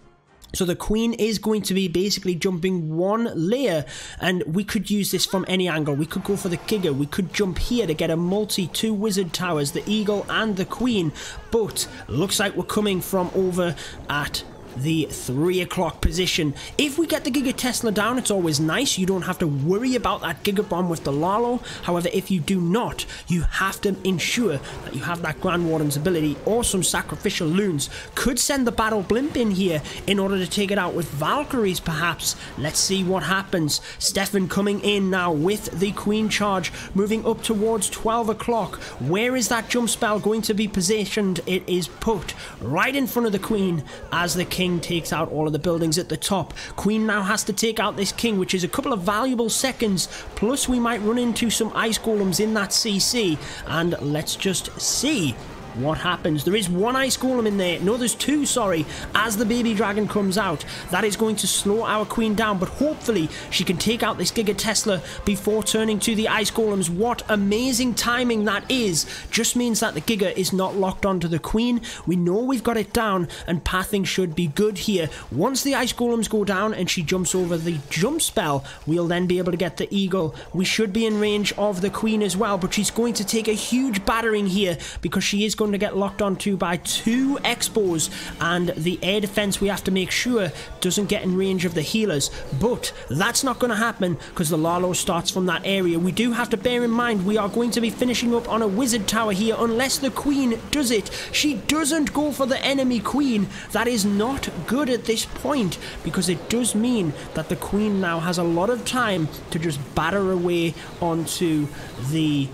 So the Queen is going to be basically jumping one layer, and we could use this from any angle. We could go for the Giga, we could jump here to get a multi, 2 wizard towers, the Eagle and the Queen, but looks like we're coming from over at the 3 o'clock position. If we get the Giga Tesla down, it's always nice. You don't have to worry about that Giga Bomb with the Lalo. However, if you do not, you have to ensure that you have that Grand Warden's ability or some sacrificial loons. Could send the Battle Blimp in here in order to take it out with Valkyries, perhaps. Let's see what happens. Stefan coming in now with the Queen Charge, moving up towards 12 o'clock. Where is that jump spell going to be positioned? It is put right in front of the Queen as the King takes out all of the buildings at the top. Queen now has to take out this King, which is a couple of valuable seconds, plus we might run into some ice golems in that CC, and let's just see what happens. There is one ice golem in there. No, there's two, sorry. As the baby dragon comes out, that is going to slow our Queen down, but hopefully she can take out this Giga Tesla before turning to the ice golems. What amazing timing that is. Just means that the Giga is not locked onto the Queen. We know we've got it down, and pathing should be good here. Once the ice golems go down and she jumps over the jump spell, we'll then be able to get the Eagle. We should be in range of the Queen as well, but she's going to take a huge battering here because she is going to get locked onto by 2 Expos, and the air defense we have to make sure doesn't get in range of the healers, but that's not going to happen because the Lalo starts from that area. We do have to bear in mind we are going to be finishing up on a wizard tower here unless the Queen does it. She doesn't go for the enemy Queen. That is not good at this point because it does mean that the Queen now has a lot of time to just batter away onto the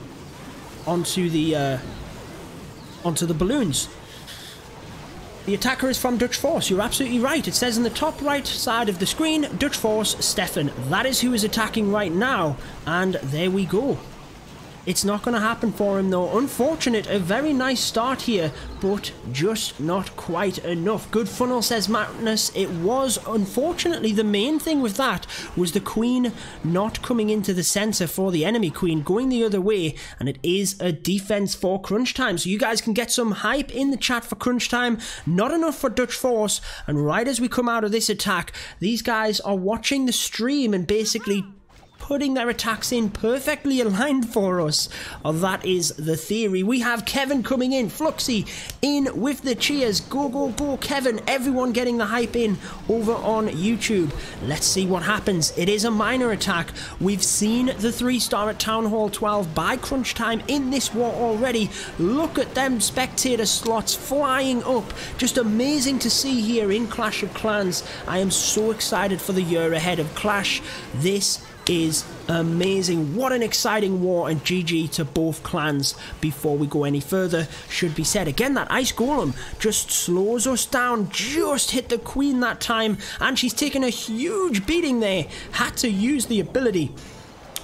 balloons. The attacker is from Dutch Force. You're absolutely right. It says in the top right side of the screen, Dutch Force Stefan. That is who is attacking right now, and there we go. It's not going to happen for him though. Unfortunate, a very nice start here, but just not quite enough. Good funnel, says Madness. It was, unfortunately, the main thing with that was the Queen not coming into the center for the enemy Queen, going the other way, and it is a defense for CrunchTime. So you guys can get some hype in the chat for CrunchTime. Not enough for Dutch Force, and right as we come out of this attack, these guys are watching the stream and basically putting their attacks in perfectly aligned for us. Oh, that is the theory. We have Kevin coming in, Fluxy in with the cheers. Go, go, go, Kevin. Everyone getting the hype in over on YouTube. Let's see what happens. It is a minor attack. We've seen the 3-star at Town Hall 12 by CrunchTime in this war already. Look at them spectator slots flying up. Just amazing to see here in Clash of Clans. I am so excited for the year ahead of Clash. This is amazing. What an exciting war, and GG to both clans. Before we go any further, should be said again, that ice golem just slows us down, just hit the queen that time, and she's taken a huge beating there. Had to use the ability,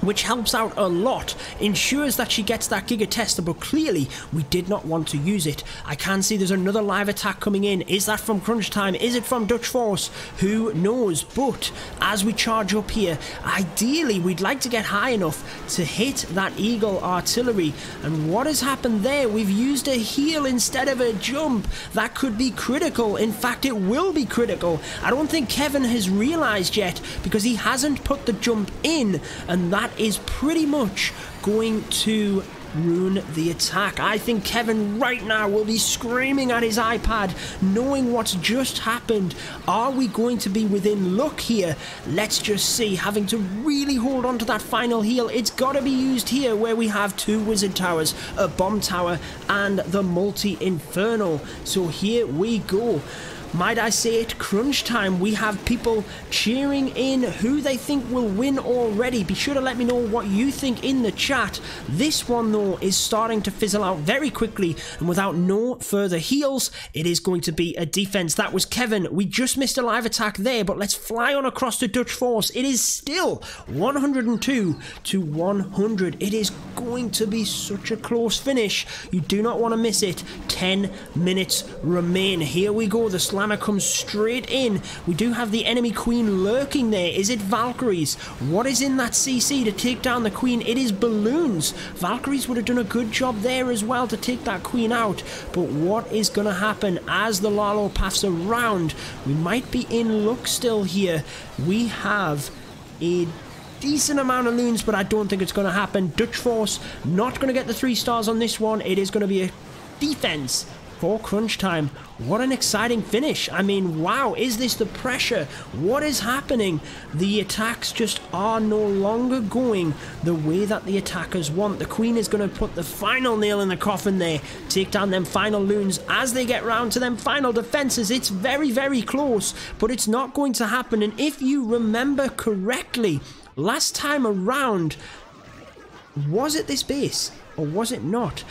which helps out a lot, ensures that she gets that Giga Tester, but clearly we did not want to use it. I can see there's another live attack coming in. Is that from CrunchTime? Is it from Dutch Force? Who knows? But as we charge up here, ideally we'd like to get high enough to hit that Eagle artillery. And what has happened there? We've used a heal instead of a jump. That could be critical. In fact, it will be critical. I don't think Kevin has realized yet, because he hasn't put the jump in, and that is pretty much going to ruin the attack. I think Kevin right now will be screaming at his iPad, knowing what's just happened. Are we going to be within luck here? Let's just see. Having to really hold on to that final heal. It's got to be used here, where we have 2 wizard towers, a bomb tower, and the multi-inferno. So here we go. Might I say it, CrunchTime. We have people cheering in who they think will win already. Be sure to let me know what you think in the chat. This one, though, is starting to fizzle out very quickly, and without no further heals, it is going to be a defense. That was Kevin. We just missed a live attack there, but let's fly on across to Dutch Force. It is still 102 to 100. It is going to be such a close finish. You do not want to miss it. 10 minutes remain. Here we go. The slammer comes straight in. We do have the enemy queen lurking there. Is it Valkyries? What is in that CC to take down the queen? It is balloons. Valkyries would have done a good job there as well to take that queen out. But what is going to happen as the Lalo paths around? We might be in luck still here. We have a decent amount of loons, but I don't think it's going to happen. Dutch Force not going to get the 3 stars on this one. It is going to be a defense for CrunchTime. What an exciting finish. I mean, wow, is this the pressure? What is happening? The attacks just are no longer going the way that the attackers want. The queen is going to put the final nail in the coffin there, take down them final loons as they get round to them final defenses. It's very, very close, but it's not going to happen. And if you remember correctly, last time around, was it this base or was it not?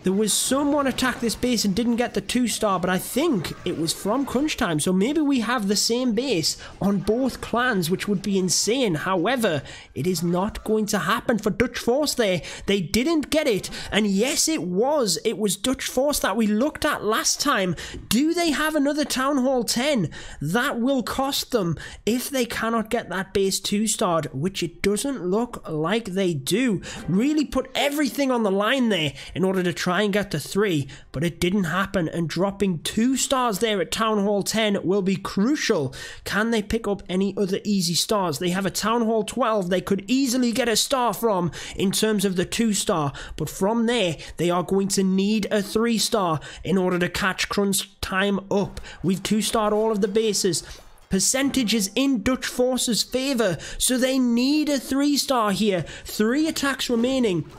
There was someone attacked this base and didn't get the 2-star, but I think it was from CrunchTime. So maybe we have the same base on both clans, which would be insane. However, it is not going to happen for Dutch Force there. They didn't get it. And yes, it was Dutch Force that we looked at last time. Do they have another Town Hall 10? That will cost them if they cannot get that base 2-starred, which it doesn't look like they do. Really put everything on the line there in order to try and get to 3, but it didn't happen, and dropping 2 stars there at Town Hall 10 will be crucial. Can they pick up any other easy stars? They have a Town Hall 12 they could easily get a star from in terms of the 2-star, but from there they are going to need a 3-star in order to catch CrunchTime up. We've 2-starred all of the bases. Percentage is in Dutch Force's favour, so they need a 3-star here. 3 attacks remaining.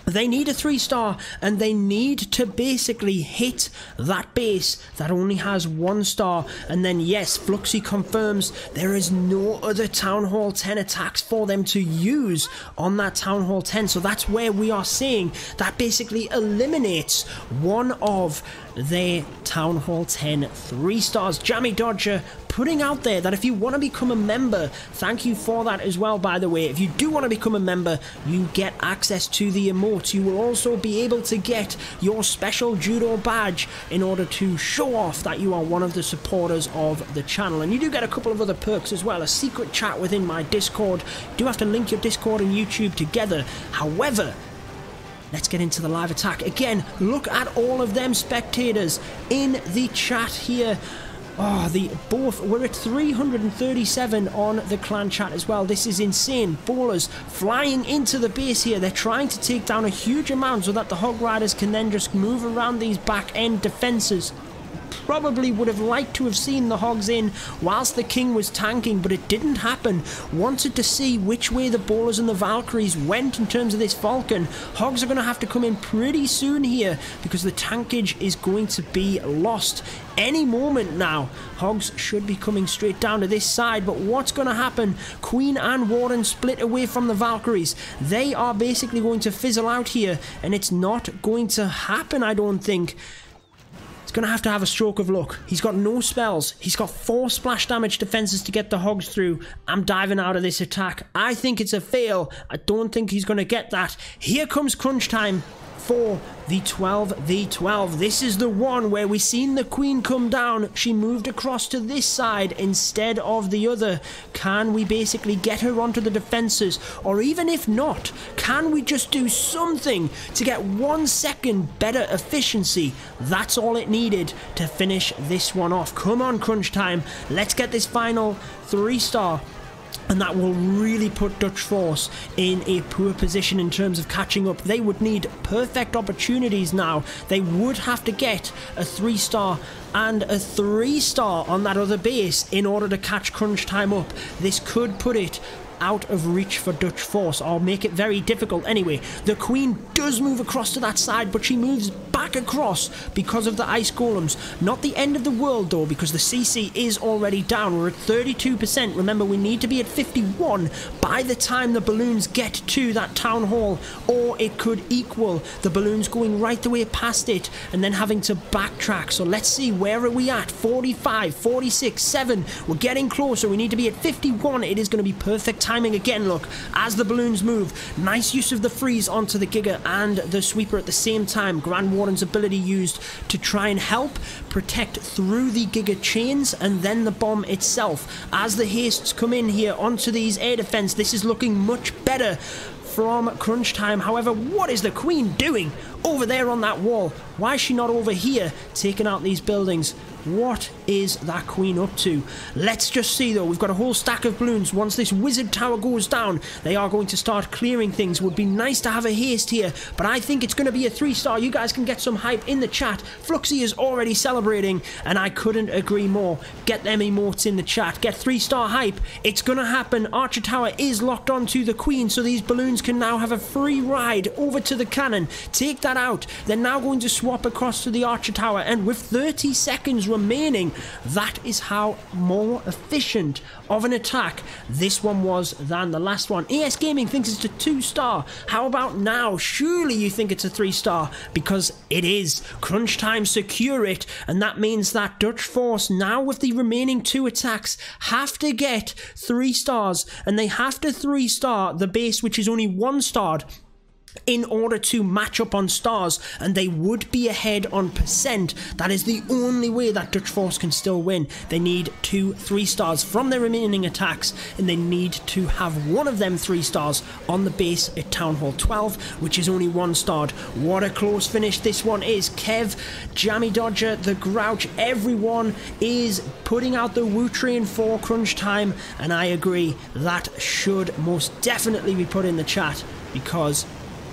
They need a 3-star, and they need to basically hit that base that only has 1 star. And then yes, Fluxy confirms there is no other Town Hall 10 attacks for them to use on that Town Hall 10. So that's where we are seeing that basically eliminates one of their Town Hall 10 3-stars. Jammy Dodger putting out there that if you want to become a member, thank you for that as well, by the way. If you do want to become a member, you get access to the emotes. You will also be able to get your special judo badge in order to show off that you are one of the supporters of the channel. And you do get a couple of other perks as well. A secret chat within my Discord. You do have to link your Discord and YouTube together. However, let's get into the live attack. Again, look at all of them spectators in the chat here. Oh, we're at 337 on the clan chat as well. This is insane. Bowlers flying into the base here. They're trying to take down a huge amount so that the Hog Riders can then just move around these back end defenses. probably would have liked to have seen the Hogs in whilst the King was tanking, but it didn't happen. Wanted to see which way the Bowlers and the Valkyries went in terms of this Falcon. Hogs are going to have to come in pretty soon here because the tankage is going to be lost any moment now. Hogs should be coming straight down to this side, but what's going to happen? Queen and Warden split away from the Valkyries. They are basically going to fizzle out here, and it's not going to happen, I don't think. He's going to have a stroke of luck. He's got no spells. He's got 4 splash damage defenses to get the Hogs through. I'm diving out of this attack. I think it's a fail. I don't think he's going to get that. Here comes crunch time for the 12v12. This is the one where we seen the Queen come down. She moved across to this side instead of the other. Can we basically get her onto the defenses? Or even if not, can we just do something to get 1 second better efficiency? That's all it needed to finish this one off. Come on, crunch time. Let's get this final 3-star. And that will really put Dutch Force in a poor position in terms of catching up. They would need perfect opportunities now. They would have to get a 3-star and a 3-star on that other base in order to catch crunch time up. This could put it out of reach for Dutch Force, or make it very difficult. Anyway, the Queen does move across to that side, but she moves back across because of the ice golems. Not the end of the world though, because the CC is already down. We're at 32%. Remember, we need to be at 51 by the time the balloons get to that town hall, or it could equal the balloons going right the way past it and then having to backtrack. So let's see, where are we at? 45, 46, 7. We're getting closer. We need to be at 51. It is going to be perfect timing again. Look, as the balloons move, nice use of the freeze onto the Giga and the Sweeper at the same time. Grand Warden's ability used to try and help protect through the Giga chains and then the bomb itself. As the hastes come in here onto these air defense, this is looking much better from crunch time. However, what is the Queen doing over there on that wall? Why is she not over here taking out these buildings? What is that Queen up to? Let's just see though. We've got a whole stack of balloons. Once this wizard tower goes down, they are going to start clearing things. Would be nice to have a haste here, but I think it's going to be a 3-star. You guys can get some hype in the chat. Fluxy is already celebrating, and I couldn't agree more. Get them emotes in the chat. Get 3-star hype. It's going to happen. Archer Tower is locked onto the Queen, so these balloons can now have a free ride over to the cannon. Take that out. They're now going to swap across to the Archer Tower, and with 30 seconds remaining, that is how more efficient of an attack this one was than the last one. ES Gaming thinks it's a 2-star. How about now? Surely you think it's a 3-star, because it is. Crunch time secure it, and that means that Dutch Force now with the remaining 2 attacks have to get 3 stars, and they have to 3-star the base, which is only 1-starred, in order to match up on stars, and they would be ahead on percent. That is the only way that Dutch Force can still win. They need 2 3-stars from their remaining attacks, and they need to have one of them 3-stars on the base at Town Hall 12, which is only 1-starred. What a close finish this one is. Kev, Jammy Dodger, the Grouch, everyone is putting out the woo train for crunch time, and I agree, that should most definitely be put in the chat, because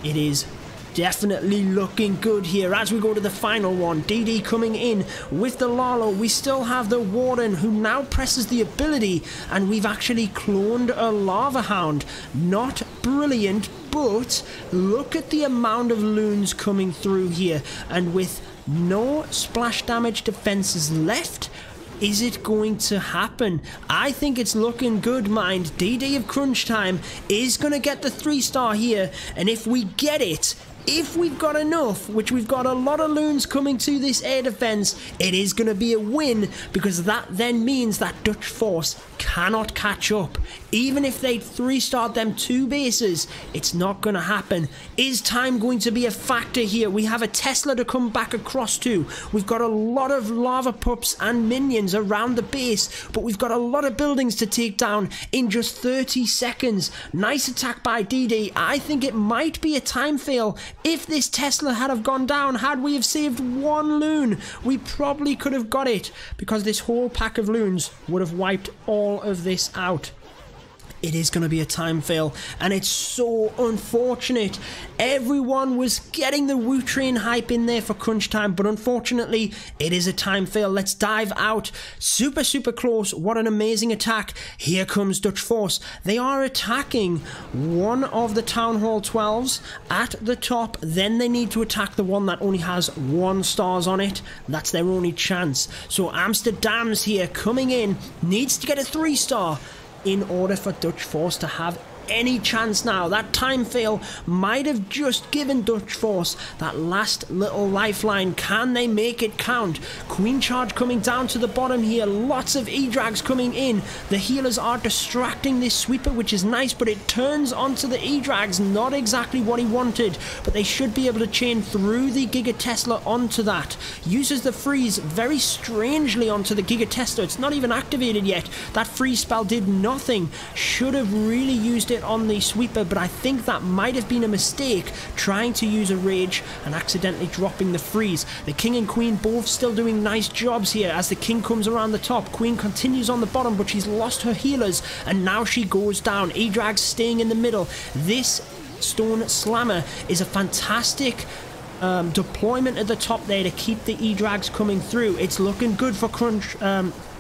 it is definitely looking good here. As we go to the final one, DD coming in with the Lalo. We still have the Warden, who now presses the ability, and we've actually cloned a Lava Hound. Not brilliant, but look at the amount of loons coming through here, and with no splash damage defenses left, is it going to happen? I think it's looking good, mind. DD of crunch time is going to get the 3-star here, and if we get it, if we've got enough, which we've got a lot of loons coming to this air defense, it is going to be a win, because that then means that Dutch Force cannot catch up. Even if they 3-starred them 2 bases, it's not going to happen. Is time going to be a factor here? We have a Tesla to come back across to. We've got a lot of lava pups and minions around the base, but we've got a lot of buildings to take down in just 30 seconds. Nice attack by DD. I think it might be a time fail. If this Tesla had have gone down, had we have saved 1 loon, we probably could have got it, because this whole pack of loons would have wiped all of this out. it is going to be a time fail, and it's so unfortunate. Everyone was getting the Wu Train hype in there for crunch time, but unfortunately it is a time fail. Let's dive out. Super close. What an amazing attack. Here comes Dutch Force. They are attacking one of the Town Hall 12s at the top, then they need to attack the one that only has 1 stars on it. That's their only chance. So Amsterdam's here coming in, needs to get a 3-star in order for Dutch Force to have any chance now. That time fail might have just given Dutch Force that last little lifeline. Can they make it count? Queen Charge coming down to the bottom here. Lots of E-Drags coming in. The healers are distracting this sweeper, which is nice, but it turns onto the E-Drags. Not exactly what he wanted, but they should be able to chain through the Giga Tesla onto that. Uses the freeze very strangely onto the Giga Tesla. It's not even activated yet. That freeze spell did nothing. Should have really used it on the sweeper, but I think that might have been a mistake, trying to use a rage and accidentally dropping the freeze. The king and queen both still doing nice jobs here as the king comes around the top. Queen continues on the bottom, but she's lost her healers and now she goes down. E-Drag's staying in the middle. This Stone Slammer is a fantastic deployment at the top there to keep the E-Drags coming through. It's looking good for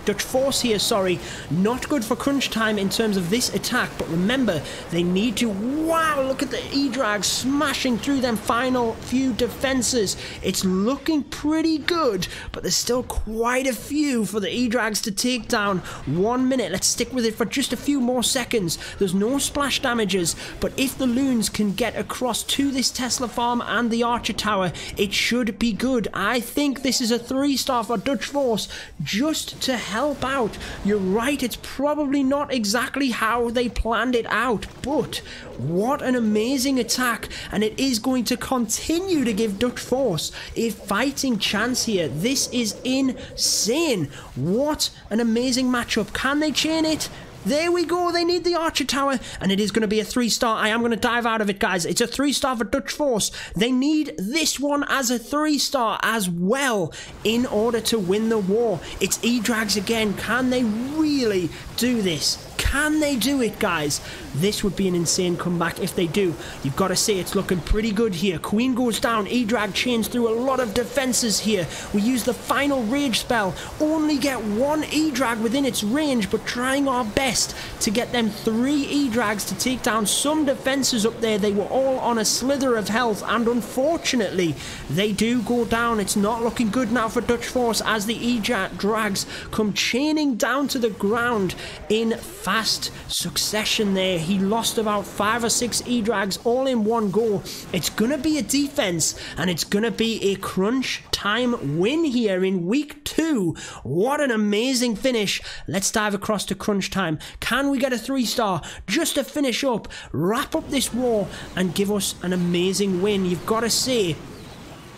Dutch Force here, sorry. Not good for crunch time in terms of this attack, but remember, they need to... Wow, look at the E-Drag smashing through them final few defenses. It's looking pretty good, but there's still quite a few for the E-Drags to take down. 1 minute, let's stick with it for just a few more seconds. There's no splash damages, but if the loons can get across to this Tesla farm and the Archer Tower, it should be good. I think this is a 3-star for Dutch Force, just to help out. You're right, it's probably not exactly how they planned it out, but what an amazing attack, and it is going to continue to give Dutch Force a fighting chance here. This is insane. What an amazing matchup. Can they chain it? There we go, they need the Archer Tower, and it is going to be a 3-star. I am going to dive out of it, guys. It's a 3-star for Dutch Force. They need this one as a 3-star as well in order to win the war. It's E-Drags again. Can they really do this? Can they do it, guys? This would be an insane comeback if they do. You've got to say it's looking pretty good here. Queen goes down. E-Drag chains through a lot of defenses here. We use the final rage spell. Only get 1 E-Drag within its range, but trying our best to get them 3 E-Drags to take down some defenses up there. They were all on a slither of health, and unfortunately, they do go down. It's not looking good now for Dutch Force as the E-Drags come chaining down to the ground in fast succession there. He lost about 5 or 6 E-Drags all in one go. It's gonna be a defense, and it's gonna be a crunch time win here in week 2. What an amazing finish. Let's dive across to crunch time. Can we get a 3-star just to finish up, wrap up this war, and give us an amazing win? You've got to say,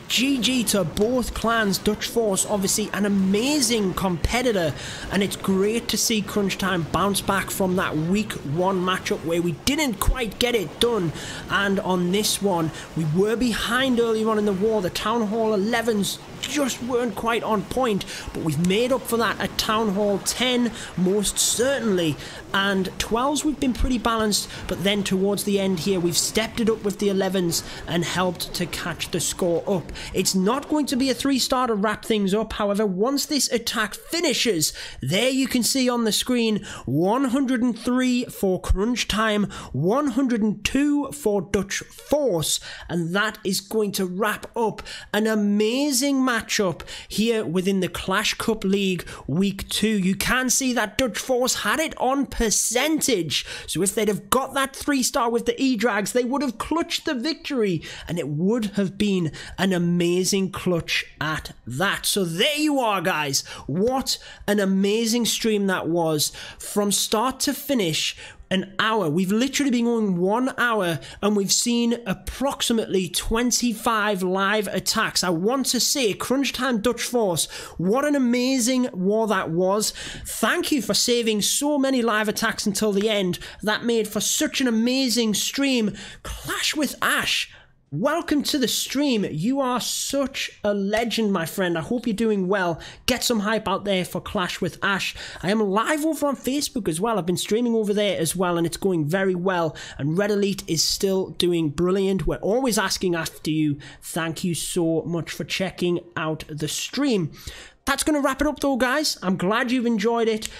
GG to both clans. Dutch Force, obviously an amazing competitor, and it's great to see crunch time bounce back from that week 1 matchup where we didn't quite get it done. And on this one, we were behind early on in the war. The Town Hall 11s just weren't quite on point, but we've made up for that at Town Hall 10 most certainly, and 12s we've been pretty balanced, but then towards the end here we've stepped it up with the 11s and helped to catch the score up. It's not going to be a 3-star to wrap things up. However, once this attack finishes, there you can see on the screen 103 for crunch time, 102 for Dutch Force, and that is going to wrap up an amazing matchup here within the Clash Cup League week 2. You can see that Dutch Force had it on percentage, so if they'd have got that 3-star with the E-Drags, they would have clutched the victory, and it would have been an amazing clutch at that. So there you are, guys. What an amazing stream that was from start to finish. An hour. We've literally been going 1 hour and we've seen approximately 25 live attacks. I want to say, crunch time Dutch Force, what an amazing war that was. Thank you for saving so many live attacks until the end. That made for such an amazing stream. Clash with Ash. Welcome to the stream. You are such a legend, my friend. I hope you're doing well. Get some hype out there for Clash with Ash. I am live over on Facebook as well. I've been streaming over there as well, and it's going very well. And Red Elite is still doing brilliant. We're always asking after you. Thank you so much for checking out the stream. That's going to wrap it up though, guys. I'm glad you've enjoyed it.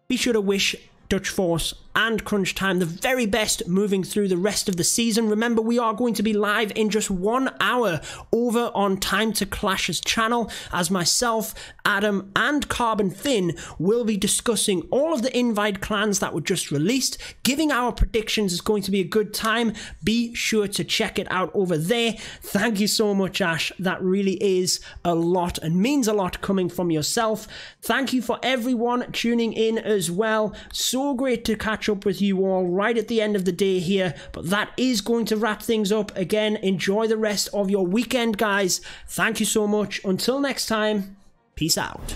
Be sure to wish Dutch Force and CrunchTime the very best moving through the rest of the season. Remember, we are going to be live in just 1 hour over on Time to Clash's channel, as myself, Adam and Carbon Finn will be discussing all of the invite clans that were just released, giving our predictions. Is going to be a good time. Be sure to check it out over there. Thank you so much, Ash. That really is a lot and means a lot coming from yourself. Thank you for everyone tuning in as well. So great to catch up with you all right at the end of the day here, but that is going to wrap things up. Again, enjoy the rest of your weekend, guys. Thank you so much. Until next time, peace out.